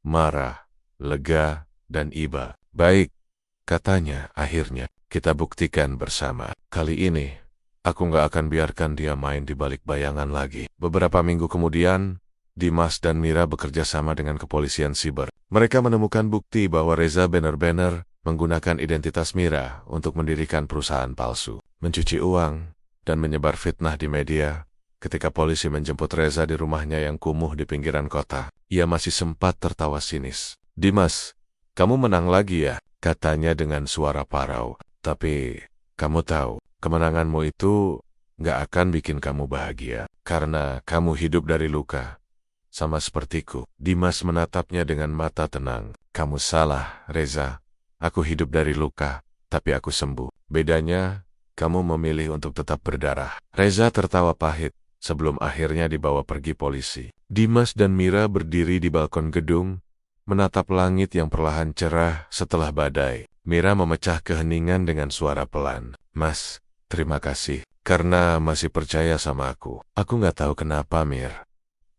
Marah, lega, dan iba. Baik, katanya akhirnya. Kita buktikan bersama. Kali ini, aku nggak akan biarkan dia main di balik bayangan lagi. Beberapa minggu kemudian, Dimas dan Mira bekerja sama dengan kepolisian siber. Mereka menemukan bukti bahwa Reza benar-benar menggunakan identitas Mira untuk mendirikan perusahaan palsu, mencuci uang, dan menyebar fitnah di media. Ketika polisi menjemput Reza di rumahnya yang kumuh di pinggiran kota, ia masih sempat tertawa sinis. Dimas, kamu menang lagi ya? Katanya dengan suara parau. Tapi, kamu tahu, kemenanganmu itu nggak akan bikin kamu bahagia, karena kamu hidup dari luka. Sama sepertiku. Dimas menatapnya dengan mata tenang. Kamu salah, Reza. Aku hidup dari luka, tapi aku sembuh. Bedanya, kamu memilih untuk tetap berdarah. Reza tertawa pahit sebelum akhirnya dibawa pergi polisi. Dimas dan Mira berdiri di balkon gedung, menatap langit yang perlahan cerah setelah badai. Mira memecah keheningan dengan suara pelan. Mas, terima kasih, karena masih percaya sama aku. Aku nggak tahu kenapa, Mir.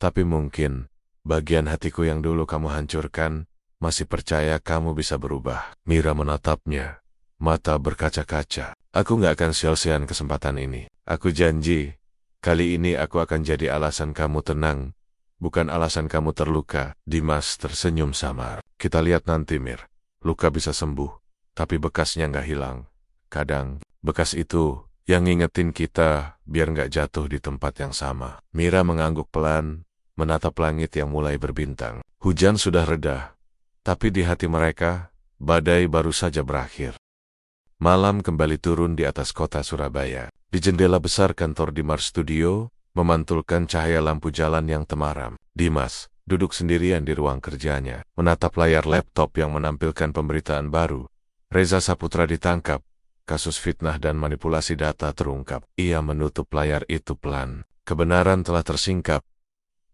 Tapi mungkin, bagian hatiku yang dulu kamu hancurkan, masih percaya kamu bisa berubah. Mira menatapnya, mata berkaca-kaca. Aku nggak akan sia-siain kesempatan ini. Aku janji, kali ini aku akan jadi alasan kamu tenang, bukan alasan kamu terluka. Dimas tersenyum samar. Kita lihat nanti, Mir. Luka bisa sembuh, tapi bekasnya nggak hilang. Kadang, bekas itu yang ngingetin kita biar nggak jatuh di tempat yang sama. Mira mengangguk pelan, menatap langit yang mulai berbintang. Hujan sudah reda, tapi di hati mereka, badai baru saja berakhir. Malam kembali turun di atas kota Surabaya. Di jendela besar kantor Dimars Studio, memantulkan cahaya lampu jalan yang temaram. Dimas duduk sendirian di ruang kerjanya, menatap layar laptop yang menampilkan pemberitaan baru. Reza Saputra ditangkap, kasus fitnah dan manipulasi data terungkap. Ia menutup layar itu pelan. Kebenaran telah tersingkap.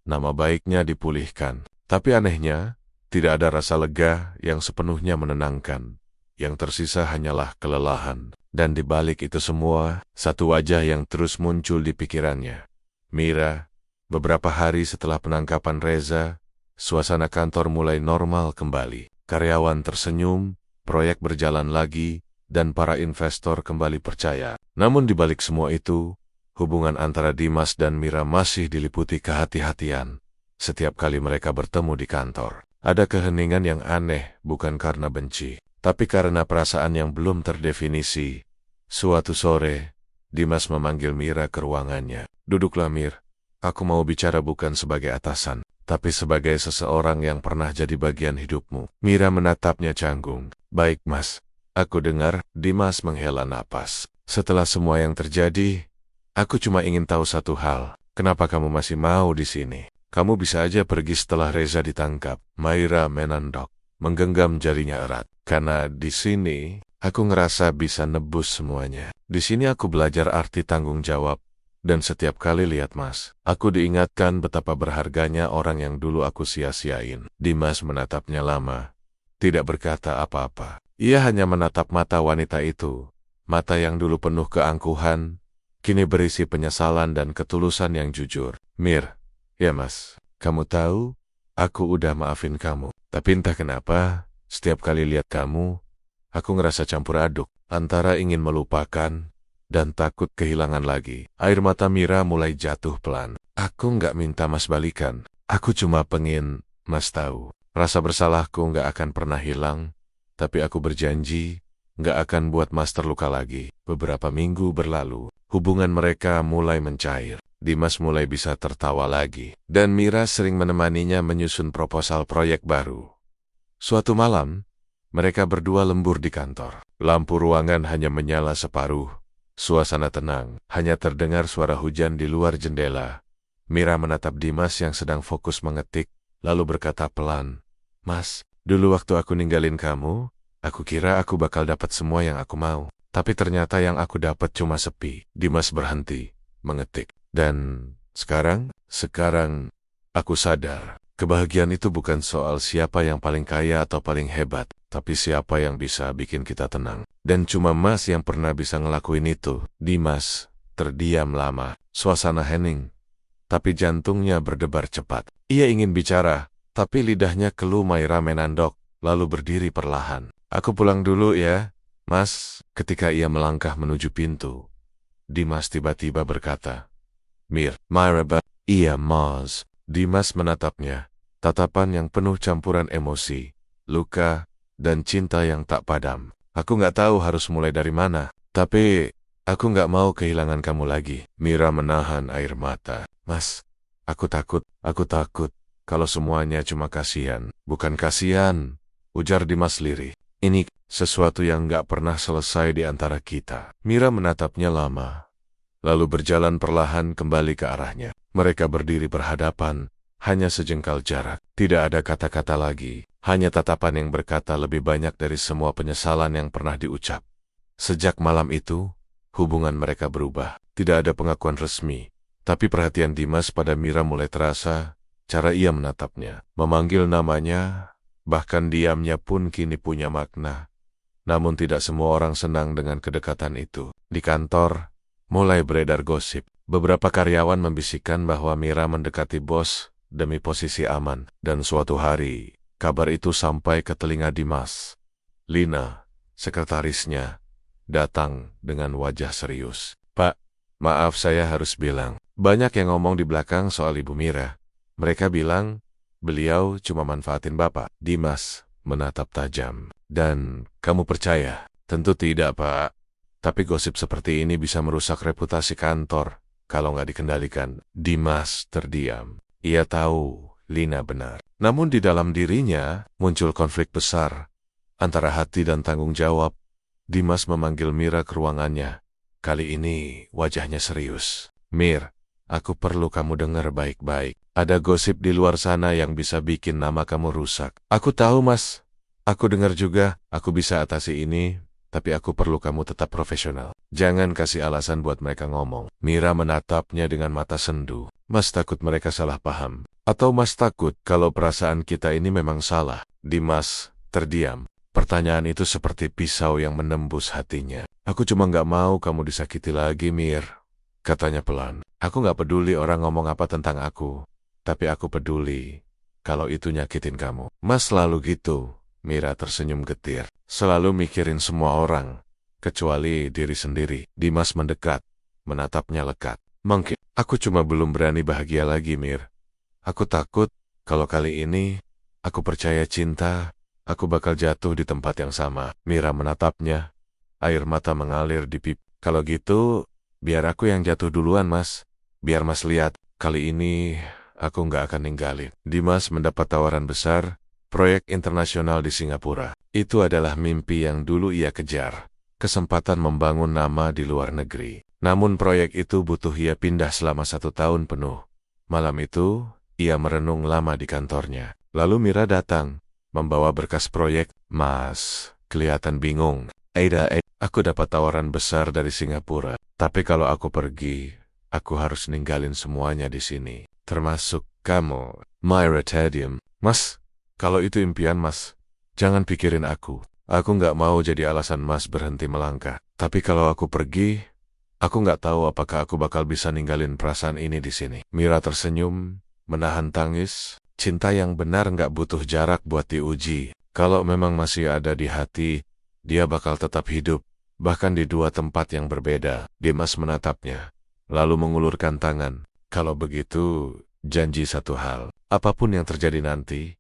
Nama baiknya dipulihkan. Tapi anehnya, tidak ada rasa lega yang sepenuhnya menenangkan. Yang tersisa hanyalah kelelahan. Dan di balik itu semua, satu wajah yang terus muncul di pikirannya. Mira. Beberapa hari setelah penangkapan Reza, suasana kantor mulai normal kembali. Karyawan tersenyum, proyek berjalan lagi, dan para investor kembali percaya. Namun di balik semua itu, hubungan antara Dimas dan Mira masih diliputi kehati-hatian. Setiap kali mereka bertemu di kantor, ada keheningan yang aneh, bukan karena benci, tapi karena perasaan yang belum terdefinisi. Suatu sore, Dimas memanggil Mira ke ruangannya. Duduklah, Mir. Aku mau bicara bukan sebagai atasan, tapi sebagai seseorang yang pernah jadi bagian hidupmu. Mira menatapnya canggung. Baik, Mas. Aku dengar. Dimas menghela napas. Setelah semua yang terjadi, aku cuma ingin tahu satu hal. Kenapa kamu masih mau di sini? Kamu bisa aja pergi setelah Reza ditangkap. Mira menandok. menggenggam jarinya erat. Karena di sini, aku ngerasa bisa nebus semuanya. Di sini aku belajar arti tanggung jawab. Dan setiap kali lihat Mas, aku diingatkan betapa berharganya orang yang dulu aku sia-siain. Dimas menatapnya lama, tidak berkata apa-apa. Ia hanya menatap mata wanita itu. Mata yang dulu penuh keangkuhan, kini berisi penyesalan dan ketulusan yang jujur. Mir, ya Mas, kamu tahu, aku udah maafin kamu. Tapi entah kenapa, setiap kali lihat kamu, aku ngerasa campur aduk. Antara ingin melupakan, dan takut kehilangan lagi. Air mata Mira mulai jatuh pelan. Aku nggak minta Mas balikan. Aku cuma pengen Mas tahu. Rasa bersalahku nggak akan pernah hilang. Tapi aku berjanji, nggak akan buat Mas terluka lagi. Beberapa minggu berlalu. Hubungan mereka mulai mencair. Dimas mulai bisa tertawa lagi. Dan Mira sering menemaninya menyusun proposal proyek baru. Suatu malam, mereka berdua lembur di kantor. Lampu ruangan hanya menyala separuh. Suasana tenang, hanya terdengar suara hujan di luar jendela. Mira menatap Dimas yang sedang fokus mengetik, lalu berkata pelan, Mas, dulu waktu aku ninggalin kamu, aku kira aku bakal dapat semua yang aku mau. Tapi ternyata yang aku dapat cuma sepi. Dimas berhenti, mengetik. Dan sekarang aku sadar, kebahagiaan itu bukan soal siapa yang paling kaya atau paling hebat, tapi siapa yang bisa bikin kita tenang. Dan cuma Mas yang pernah bisa ngelakuin itu. Dimas terdiam lama, suasana hening, tapi jantungnya berdebar cepat. Ia ingin bicara, tapi lidahnya kelumai menandok, lalu berdiri perlahan. Aku pulang dulu ya, Mas. Ketika ia melangkah menuju pintu, Dimas tiba-tiba berkata, Mir, Myra, iya Mas. Dimas menatapnya, tatapan yang penuh campuran emosi, luka, dan cinta yang tak padam. Aku nggak tahu harus mulai dari mana, tapi aku nggak mau kehilangan kamu lagi. Mira menahan air mata. Mas, aku takut kalau semuanya cuma kasihan. Bukan kasihan, ujar Dimas lirih. Ini sesuatu yang nggak pernah selesai di antara kita. Mira menatapnya lama, lalu berjalan perlahan kembali ke arahnya. Mereka berdiri berhadapan, hanya sejengkal jarak. Tidak ada kata-kata lagi. Hanya tatapan yang berkata lebih banyak dari semua penyesalan yang pernah diucap. Sejak malam itu, hubungan mereka berubah. Tidak ada pengakuan resmi. Tapi perhatian Dimas pada Mira mulai terasa. Cara ia menatapnya, memanggil namanya, bahkan diamnya pun kini punya makna. Namun tidak semua orang senang dengan kedekatan itu. Di kantor, mulai beredar gosip. Beberapa karyawan membisikkan bahwa Mira mendekati bos demi posisi aman. Dan suatu hari, kabar itu sampai ke telinga Dimas. Lina, sekretarisnya, datang dengan wajah serius. Pak, maaf saya harus bilang. Banyak yang ngomong di belakang soal Ibu Mira. Mereka bilang, beliau cuma manfaatin Bapak. Dimas menatap tajam. Dan kamu percaya? Tentu tidak, Pak. Tapi gosip seperti ini bisa merusak reputasi kantor kalau nggak dikendalikan. Dimas terdiam. Ia tahu Lina benar. Namun di dalam dirinya muncul konflik besar antara hati dan tanggung jawab. Dimas memanggil Mira ke ruangannya. Kali ini wajahnya serius. Mir, aku perlu kamu dengar baik-baik. Ada gosip di luar sana yang bisa bikin nama kamu rusak. Aku tahu, Mas. Aku dengar juga, aku bisa atasi ini, tapi aku perlu kamu tetap profesional. Jangan kasih alasan buat mereka ngomong. Mira menatapnya dengan mata sendu. Mas takut mereka salah paham. Atau Mas takut kalau perasaan kita ini memang salah? Dimas terdiam. Pertanyaan itu seperti pisau yang menembus hatinya. Aku cuma nggak mau kamu disakiti lagi, Mir. Katanya pelan. Aku nggak peduli orang ngomong apa tentang aku. Tapi aku peduli kalau itu nyakitin kamu. Mas selalu gitu. Mira tersenyum getir. Selalu mikirin semua orang, kecuali diri sendiri. Dimas mendekat, menatapnya lekat. Mungkin aku cuma belum berani bahagia lagi, Mir. Aku takut kalau kali ini aku percaya cinta, aku bakal jatuh di tempat yang sama. Mira menatapnya, air mata mengalir di pipi. Kalau gitu, biar aku yang jatuh duluan, Mas. Biar Mas lihat, kali ini aku nggak akan ninggalin. Dimas mendapat tawaran besar, proyek internasional di Singapura. Itu adalah mimpi yang dulu ia kejar. Kesempatan membangun nama di luar negeri. Namun proyek itu butuh ia pindah selama 1 tahun penuh. Malam itu, ia merenung lama di kantornya. Lalu Mira datang, membawa berkas proyek. Mas kelihatan bingung. Ada, aku dapat tawaran besar dari Singapura. Tapi kalau aku pergi, aku harus ninggalin semuanya di sini. Termasuk kamu, Myra Tadium. Mas, kalau itu impian Mas, jangan pikirin aku. Aku nggak mau jadi alasan Mas berhenti melangkah. Tapi kalau aku pergi, aku nggak tahu apakah aku bakal bisa ninggalin perasaan ini di sini. Mira tersenyum, menahan tangis. Cinta yang benar nggak butuh jarak buat diuji. Kalau memang masih ada di hati, dia bakal tetap hidup, bahkan di dua tempat yang berbeda. Dimas menatapnya, lalu mengulurkan tangan. Kalau begitu, janji satu hal. Apapun yang terjadi nanti,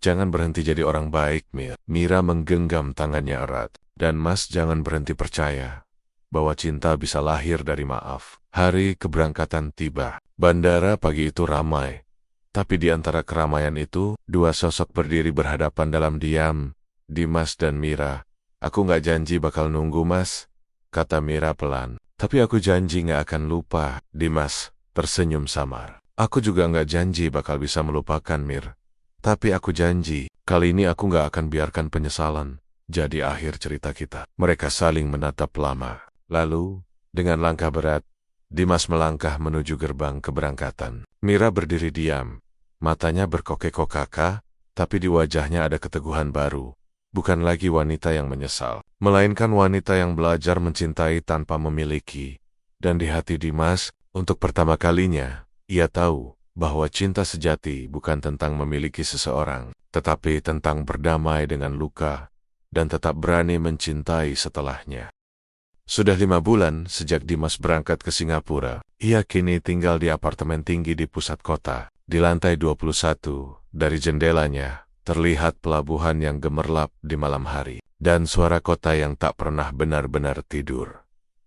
jangan berhenti jadi orang baik, Mir. Mira menggenggam tangannya erat. Dan Mas jangan berhenti percaya bahwa cinta bisa lahir dari maaf. Hari keberangkatan tiba. Bandara pagi itu ramai. Tapi di antara keramaian itu, dua sosok berdiri berhadapan dalam diam. Dimas dan Mira. Aku nggak janji bakal nunggu Mas, kata Mira pelan. Tapi aku janji nggak akan lupa. Dimas tersenyum samar. Aku juga nggak janji bakal bisa melupakan Mir. Tapi aku janji, kali ini aku nggak akan biarkan penyesalan jadi akhir cerita kita. Mereka saling menatap lama. Lalu, dengan langkah berat, Dimas melangkah menuju gerbang keberangkatan. Mira berdiri diam. Matanya berkokek-kokaka, tapi di wajahnya ada keteguhan baru. Bukan lagi wanita yang menyesal, melainkan wanita yang belajar mencintai tanpa memiliki. Dan di hati Dimas, untuk pertama kalinya, ia tahu bahwa cinta sejati bukan tentang memiliki seseorang, tetapi tentang berdamai dengan luka dan tetap berani mencintai setelahnya. Sudah 5 bulan sejak Dimas berangkat ke Singapura. Ia kini tinggal di apartemen tinggi di pusat kota. Di lantai 21, dari jendelanya, terlihat pelabuhan yang gemerlap di malam hari, dan suara kota yang tak pernah benar-benar tidur.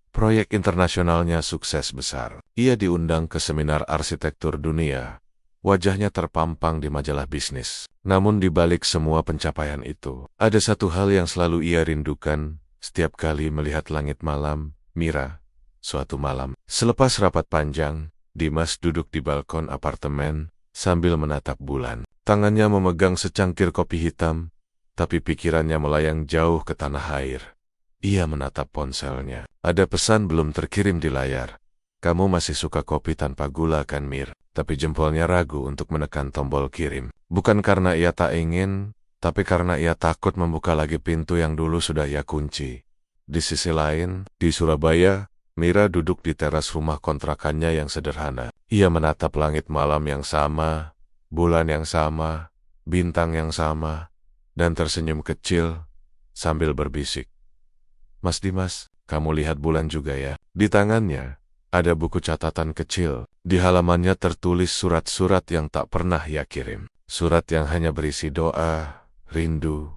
Proyek internasionalnya sukses besar. Ia diundang ke seminar arsitektur dunia. Wajahnya terpampang di majalah bisnis. Namun di balik semua pencapaian itu, ada satu hal yang selalu ia rindukan setiap kali melihat langit malam. Mira, suatu malam, selepas rapat panjang, Dimas duduk di balkon apartemen sambil menatap bulan. Tangannya memegang secangkir kopi hitam, tapi pikirannya melayang jauh ke tanah air. Ia menatap ponselnya. Ada pesan belum terkirim di layar. Kamu masih suka kopi tanpa gula kan, Mir? Tapi jempolnya ragu untuk menekan tombol kirim. Bukan karena ia tak ingin, tapi karena ia takut membuka lagi pintu yang dulu sudah ia kunci. Di sisi lain, di Surabaya, Mira duduk di teras rumah kontrakannya yang sederhana. Ia menatap langit malam yang sama, bulan yang sama, bintang yang sama, dan tersenyum kecil sambil berbisik. Mas Dimas, kamu lihat bulan juga ya? Di tangannya, ada buku catatan kecil. Di halamannya tertulis surat-surat yang tak pernah ia kirim. Surat yang hanya berisi doa, rindu,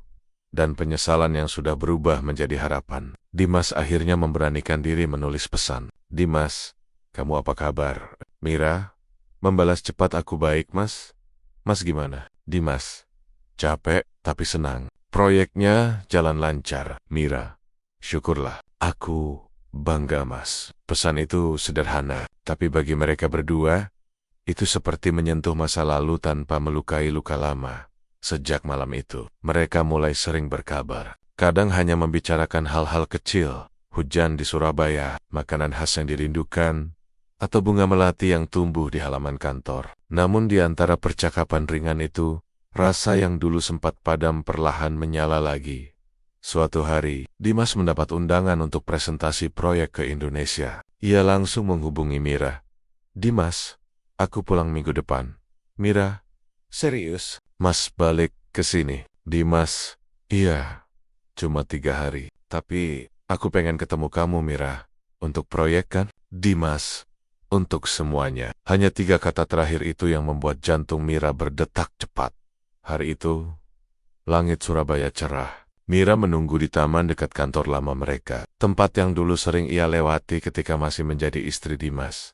dan penyesalan yang sudah berubah menjadi harapan. Dimas akhirnya memberanikan diri menulis pesan. Dimas, kamu apa kabar? Mira, membalas cepat, aku baik Mas. Mas gimana? Dimas, capek tapi senang. Proyeknya jalan lancar. Mira, syukurlah. Aku bangga Mas. Pesan itu sederhana, tapi bagi mereka berdua, itu seperti menyentuh masa lalu tanpa melukai luka lama. Sejak malam itu, mereka mulai sering berkabar. Kadang hanya membicarakan hal-hal kecil, hujan di Surabaya, makanan khas yang dirindukan, atau bunga melati yang tumbuh di halaman kantor. Namun di antara percakapan ringan itu, rasa yang dulu sempat padam perlahan menyala lagi. Suatu hari, Dimas mendapat undangan untuk presentasi proyek ke Indonesia. Ia langsung menghubungi Mira. Dimas, aku pulang minggu depan. Mira, serius? Mas balik ke sini. Dimas, iya, cuma 3 hari. Tapi aku pengen ketemu kamu, Mira. Untuk proyek kan? Dimas, untuk semuanya. Hanya 3 kata terakhir itu yang membuat jantung Mira berdetak cepat. Hari itu, langit Surabaya cerah. Mira menunggu di taman dekat kantor lama mereka, tempat yang dulu sering ia lewati ketika masih menjadi istri Dimas.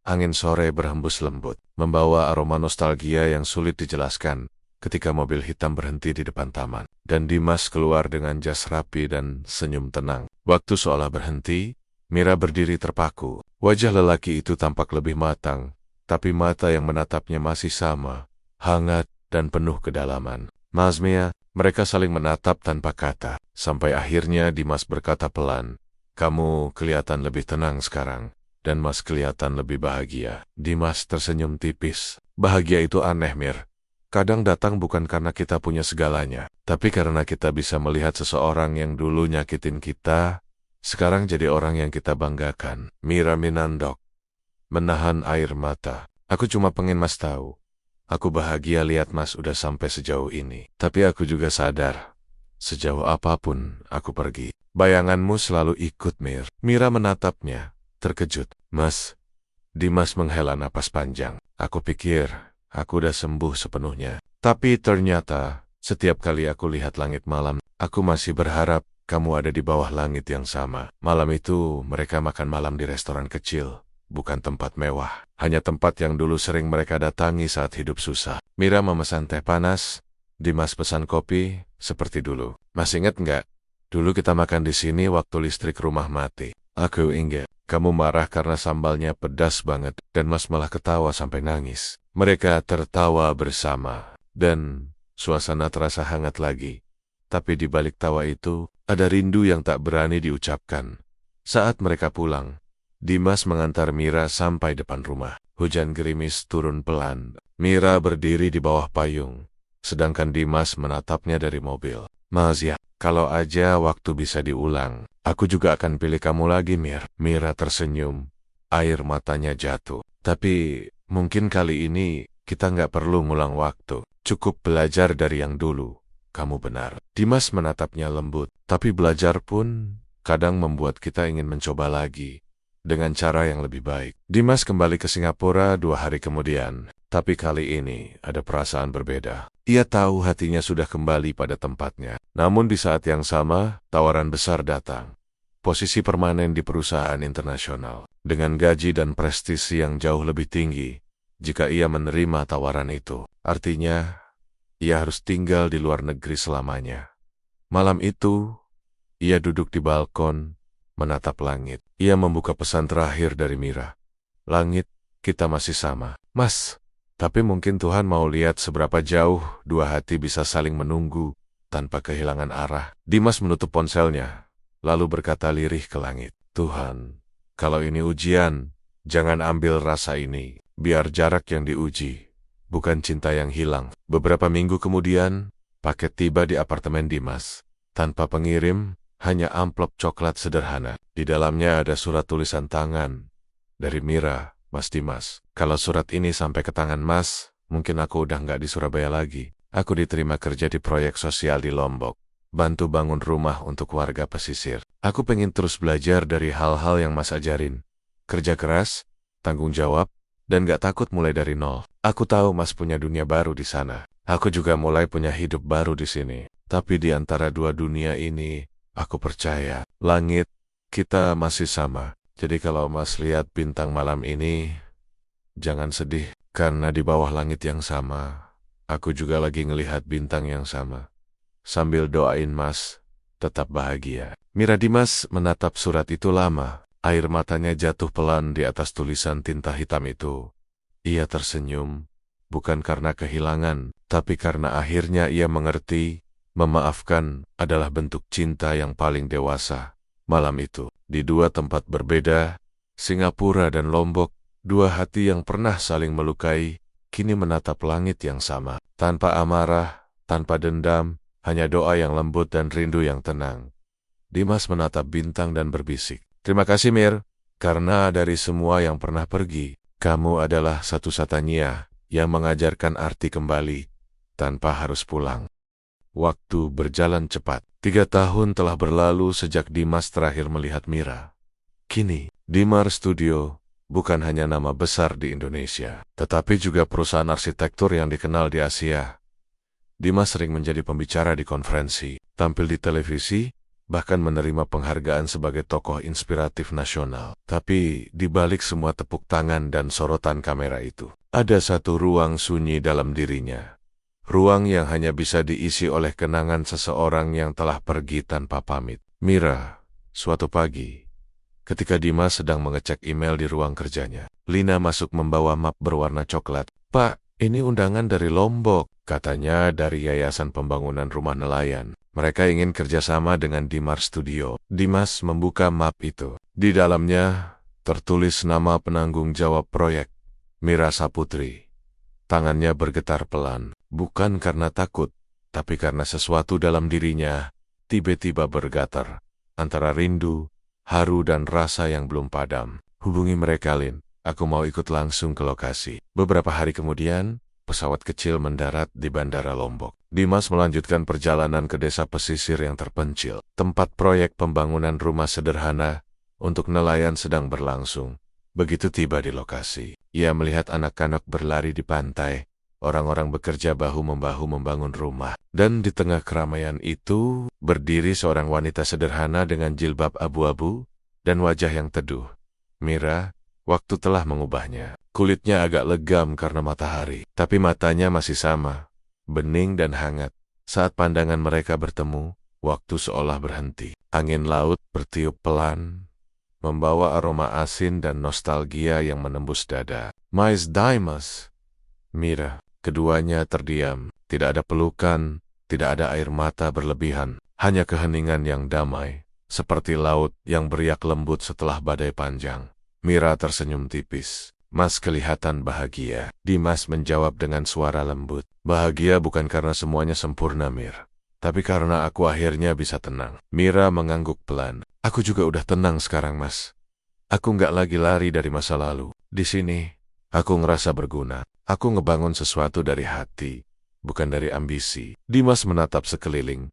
Angin sore berhembus lembut, membawa aroma nostalgia yang sulit dijelaskan ketika mobil hitam berhenti di depan taman. Dan Dimas keluar dengan jas rapi dan senyum tenang. Waktu seolah berhenti, Mira berdiri terpaku. Wajah lelaki itu tampak lebih matang, tapi mata yang menatapnya masih sama, hangat dan penuh kedalaman. Mas Mia, Mereka saling menatap tanpa kata, sampai akhirnya Dimas berkata pelan, "Kamu kelihatan lebih tenang sekarang." Dan Mas kelihatan lebih bahagia. Dimas tersenyum tipis. Bahagia itu aneh, Mir. Kadang datang bukan karena kita punya segalanya, tapi karena kita bisa melihat seseorang yang dulu nyakitin kita, sekarang jadi orang yang kita banggakan. Mira menandok, menahan air mata. Aku cuma pengen Mas tahu. Aku bahagia lihat Mas udah sampai sejauh ini. Tapi aku juga sadar, sejauh apapun aku pergi, bayanganmu selalu ikut, Mir. Mira menatapnya, terkejut. Mas, Dimas menghela napas panjang. Aku pikir aku udah sembuh sepenuhnya. Tapi ternyata, setiap kali aku lihat langit malam, aku masih berharap kamu ada di bawah langit yang sama. Malam itu, mereka makan malam di restoran kecil. Bukan tempat mewah, hanya tempat yang dulu sering mereka datangi saat hidup susah. Mira memesan teh panas, Dimas pesan kopi, seperti dulu. Masih ingat nggak? Dulu kita makan di sini waktu listrik rumah mati. Aku ingat. Kamu marah karena sambalnya pedas banget, dan Mas malah ketawa sampai nangis. Mereka tertawa bersama, dan suasana terasa hangat lagi. Tapi di balik tawa itu, ada rindu yang tak berani diucapkan. Saat mereka pulang, Dimas mengantar Mira sampai depan rumah. Hujan gerimis turun pelan. Mira berdiri di bawah payung, sedangkan Dimas menatapnya dari mobil. Mas ya, kalau aja waktu bisa diulang, aku juga akan pilih kamu lagi, Mir. Mira tersenyum, air matanya jatuh. Tapi mungkin kali ini kita nggak perlu ngulang waktu. Cukup belajar dari yang dulu. Kamu benar. Dimas menatapnya lembut, tapi belajar pun kadang membuat kita ingin mencoba lagi, dengan cara yang lebih baik. Dimas kembali ke Singapura 2 hari kemudian, tapi kali ini ada perasaan berbeda. Ia tahu hatinya sudah kembali pada tempatnya. Namun di saat yang sama, tawaran besar datang. Posisi permanen di perusahaan internasional, dengan gaji dan prestisi yang jauh lebih tinggi. Jika ia menerima tawaran itu, artinya ia harus tinggal di luar negeri selamanya. Malam itu, ia duduk di balkon, menatap langit. Ia membuka pesan terakhir dari Mira. Langit, kita masih sama. Mas, tapi mungkin Tuhan mau lihat seberapa jauh dua hati bisa saling menunggu tanpa kehilangan arah. Dimas menutup ponselnya, lalu berkata lirih ke langit. Tuhan, kalau ini ujian, jangan ambil rasa ini. Biar jarak yang diuji, bukan cinta yang hilang. Beberapa minggu kemudian, paket tiba di apartemen Dimas. Tanpa pengirim, hanya amplop coklat sederhana. Di dalamnya ada surat tulisan tangan dari Mira. Mas Dimas, kalau surat ini sampai ke tangan Mas, mungkin aku udah nggak di Surabaya lagi. Aku diterima kerja di proyek sosial di Lombok, bantu bangun rumah untuk warga pesisir. Aku pengen terus belajar dari hal-hal yang Mas ajarin. Kerja keras, tanggung jawab, dan gak takut mulai dari nol. Aku tahu Mas punya dunia baru di sana. Aku juga mulai punya hidup baru di sini. Tapi di antara dua dunia ini, aku percaya, langit, kita masih sama. Jadi kalau Mas lihat bintang malam ini, jangan sedih, karena di bawah langit yang sama, aku juga lagi ngelihat bintang yang sama. Sambil doain Mas, tetap bahagia. Mira. Dimas menatap surat itu lama, air matanya jatuh pelan di atas tulisan tinta hitam itu. Ia tersenyum, bukan karena kehilangan, tapi karena akhirnya ia mengerti, memaafkan adalah bentuk cinta yang paling dewasa. Malam itu, di dua tempat berbeda, Singapura dan Lombok, dua hati yang pernah saling melukai, kini menatap langit yang sama. Tanpa amarah, tanpa dendam, hanya doa yang lembut dan rindu yang tenang. Dimas menatap bintang dan berbisik, terima kasih Mir, karena dari semua yang pernah pergi, kamu adalah satu-satunya yang mengajarkan arti kembali, tanpa harus pulang. Waktu berjalan cepat. 3 tahun telah berlalu sejak Dimas terakhir melihat Mira. Kini, Dimar Studio bukan hanya nama besar di Indonesia, tetapi juga perusahaan arsitektur yang dikenal di Asia. Dimas sering menjadi pembicara di konferensi, tampil di televisi, bahkan menerima penghargaan sebagai tokoh inspiratif nasional. Tapi, di balik semua tepuk tangan dan sorotan kamera itu, ada satu ruang sunyi dalam dirinya. Ruang yang hanya bisa diisi oleh kenangan seseorang yang telah pergi tanpa pamit. Mira, suatu pagi, ketika Dimas sedang mengecek email di ruang kerjanya, Lina masuk membawa map berwarna coklat. Pak, ini undangan dari Lombok, Katanya dari Yayasan Pembangunan Rumah Nelayan. Mereka ingin kerjasama dengan Dimas Studio. Dimas membuka map itu. Di dalamnya tertulis nama penanggung jawab proyek, Mira Saputri. Tangannya bergetar pelan, bukan karena takut, tapi karena sesuatu dalam dirinya tiba-tiba bergetar, antara rindu, haru dan rasa yang belum padam. Hubungi mereka, Lin. Aku mau ikut langsung ke lokasi. Beberapa hari kemudian, pesawat kecil mendarat di Bandara Lombok. Dimas melanjutkan perjalanan ke desa pesisir yang terpencil. Tempat proyek pembangunan rumah sederhana untuk nelayan sedang berlangsung. Begitu tiba di lokasi, ia melihat anak-anak berlari di pantai. Orang-orang bekerja bahu-membahu membangun rumah. Dan di tengah keramaian itu, berdiri seorang wanita sederhana dengan jilbab abu-abu dan wajah yang teduh. Mira, waktu telah mengubahnya. Kulitnya agak legam karena matahari, tapi matanya masih sama, bening dan hangat. Saat pandangan mereka bertemu, waktu seolah berhenti. Angin laut bertiup pelan, membawa aroma asin dan nostalgia yang menembus dada. Mas Dimas, Mira. Keduanya terdiam, tidak ada pelukan, tidak ada air mata berlebihan, hanya keheningan yang damai, seperti laut yang beriak lembut setelah badai panjang. Mira tersenyum tipis. Mas kelihatan bahagia. Dimas menjawab dengan suara lembut. Bahagia bukan karena semuanya sempurna, Mir, tapi karena aku akhirnya bisa tenang. Mira mengangguk pelan. Aku juga udah tenang sekarang, Mas. Aku nggak lagi lari dari masa lalu. Di sini, aku ngerasa berguna. Aku ngebangun sesuatu dari hati, bukan dari ambisi. Dimas menatap sekeliling.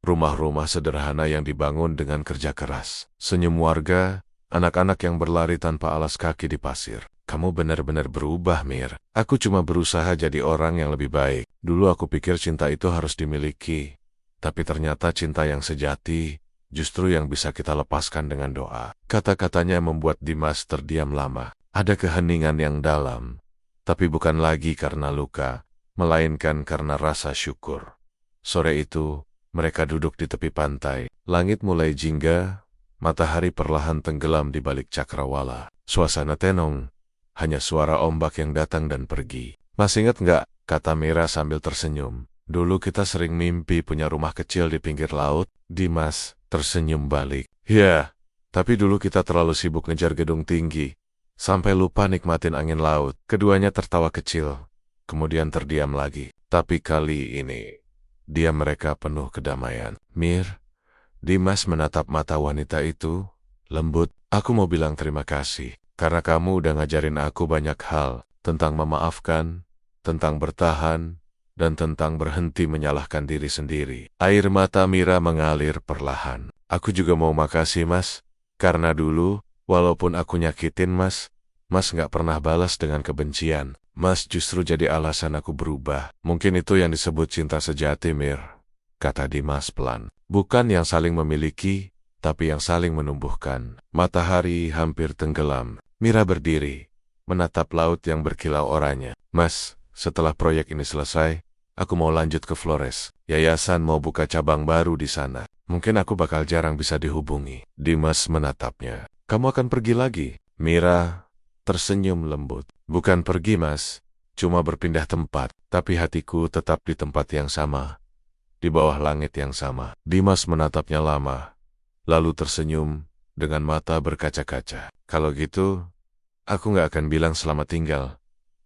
Rumah-rumah sederhana yang dibangun dengan kerja keras. Senyum warga, anak-anak yang berlari tanpa alas kaki di pasir. Kamu benar-benar berubah, Mir. Aku cuma berusaha jadi orang yang lebih baik. Dulu aku pikir cinta itu harus dimiliki. Tapi ternyata cinta yang sejati justru yang bisa kita lepaskan dengan doa. Kata-katanya membuat Dimas terdiam lama. Ada keheningan yang dalam. Tapi bukan lagi karena luka, melainkan karena rasa syukur. Sore itu, mereka duduk di tepi pantai. Langit mulai jingga, matahari perlahan tenggelam di balik cakrawala. Suasana tenang, hanya suara ombak yang datang dan pergi. Masih ingat nggak? Kata Mira sambil tersenyum. Dulu kita sering mimpi punya rumah kecil di pinggir laut. Dimas tersenyum balik. Ya, tapi dulu kita terlalu sibuk ngejar gedung tinggi. Sampai lupa nikmatin angin laut. Keduanya tertawa kecil, kemudian terdiam lagi. Tapi kali ini, diam mereka penuh kedamaian. Mir, Dimas menatap mata wanita itu, lembut. Aku mau bilang terima kasih, karena kamu udah ngajarin aku banyak hal, tentang memaafkan, tentang bertahan, dan tentang berhenti menyalahkan diri sendiri. Air mata Mira mengalir perlahan. Aku juga mau makasih, Mas, karena dulu, walaupun aku nyakitin Mas nggak pernah balas dengan kebencian. Mas justru jadi alasan aku berubah. Mungkin itu yang disebut cinta sejati, Mir, kata Dimas pelan. Bukan yang saling memiliki, tapi yang saling menumbuhkan. Matahari hampir tenggelam. Mira berdiri, menatap laut yang berkilau oranye. Mas, setelah proyek ini selesai, aku mau lanjut ke Flores. Yayasan mau buka cabang baru di sana. Mungkin aku bakal jarang bisa dihubungi. Dimas menatapnya. Kamu akan pergi lagi? Mira tersenyum lembut. Bukan pergi, Mas. Cuma berpindah tempat. Tapi hatiku tetap di tempat yang sama. Di bawah langit yang sama. Dimas menatapnya lama. Lalu tersenyum dengan mata berkaca-kaca. Kalau gitu, aku nggak akan bilang selamat tinggal.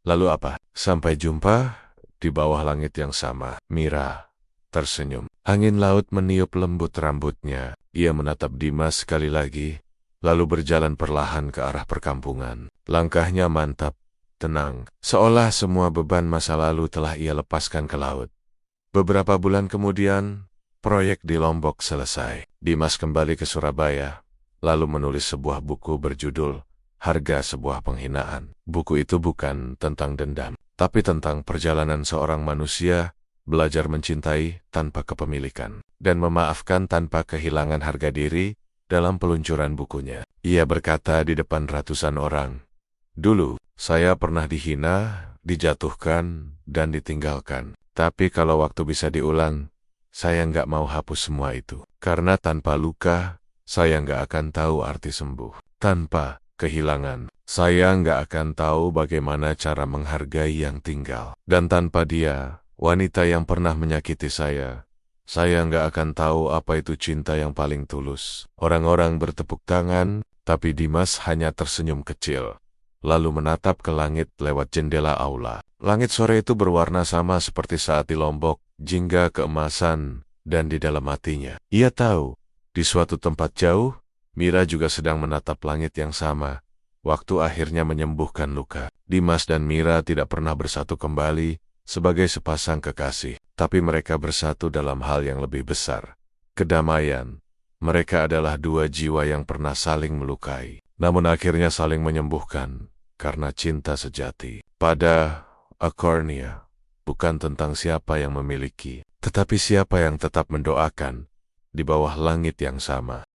Lalu apa? Sampai jumpa di bawah langit yang sama. Mira tersenyum. Angin laut meniup lembut rambutnya. Ia menatap Dimas sekali lagi, lalu berjalan perlahan ke arah perkampungan. Langkahnya mantap, tenang, seolah semua beban masa lalu telah ia lepaskan ke laut. Beberapa bulan kemudian, proyek di Lombok selesai. Dimas kembali ke Surabaya, lalu menulis sebuah buku berjudul Harga Sebuah Penghinaan. Buku itu bukan tentang dendam, tapi tentang perjalanan seorang manusia belajar mencintai tanpa kepemilikan, dan memaafkan tanpa kehilangan harga diri. Dalam peluncuran bukunya, ia berkata di depan ratusan orang, dulu, saya pernah dihina, dijatuhkan, dan ditinggalkan. Tapi kalau waktu bisa diulang, saya nggak mau hapus semua itu. Karena tanpa luka, saya nggak akan tahu arti sembuh. Tanpa kehilangan, saya nggak akan tahu bagaimana cara menghargai yang tinggal. Dan tanpa dia, wanita yang pernah menyakiti saya nggak akan tahu apa itu cinta yang paling tulus. Orang-orang bertepuk tangan, tapi Dimas hanya tersenyum kecil, lalu menatap ke langit lewat jendela aula. Langit sore itu berwarna sama seperti saat di Lombok, jingga keemasan, dan di dalam hatinya ia tahu, di suatu tempat jauh, Mira juga sedang menatap langit yang sama. Waktu akhirnya menyembuhkan luka. Dimas dan Mira tidak pernah bersatu kembali sebagai sepasang kekasih, tapi mereka bersatu dalam hal yang lebih besar. Kedamaian. Mereka adalah dua jiwa yang pernah saling melukai, namun akhirnya saling menyembuhkan karena cinta sejati. Pada Akornia, bukan tentang siapa yang memiliki, tetapi siapa yang tetap mendoakan di bawah langit yang sama.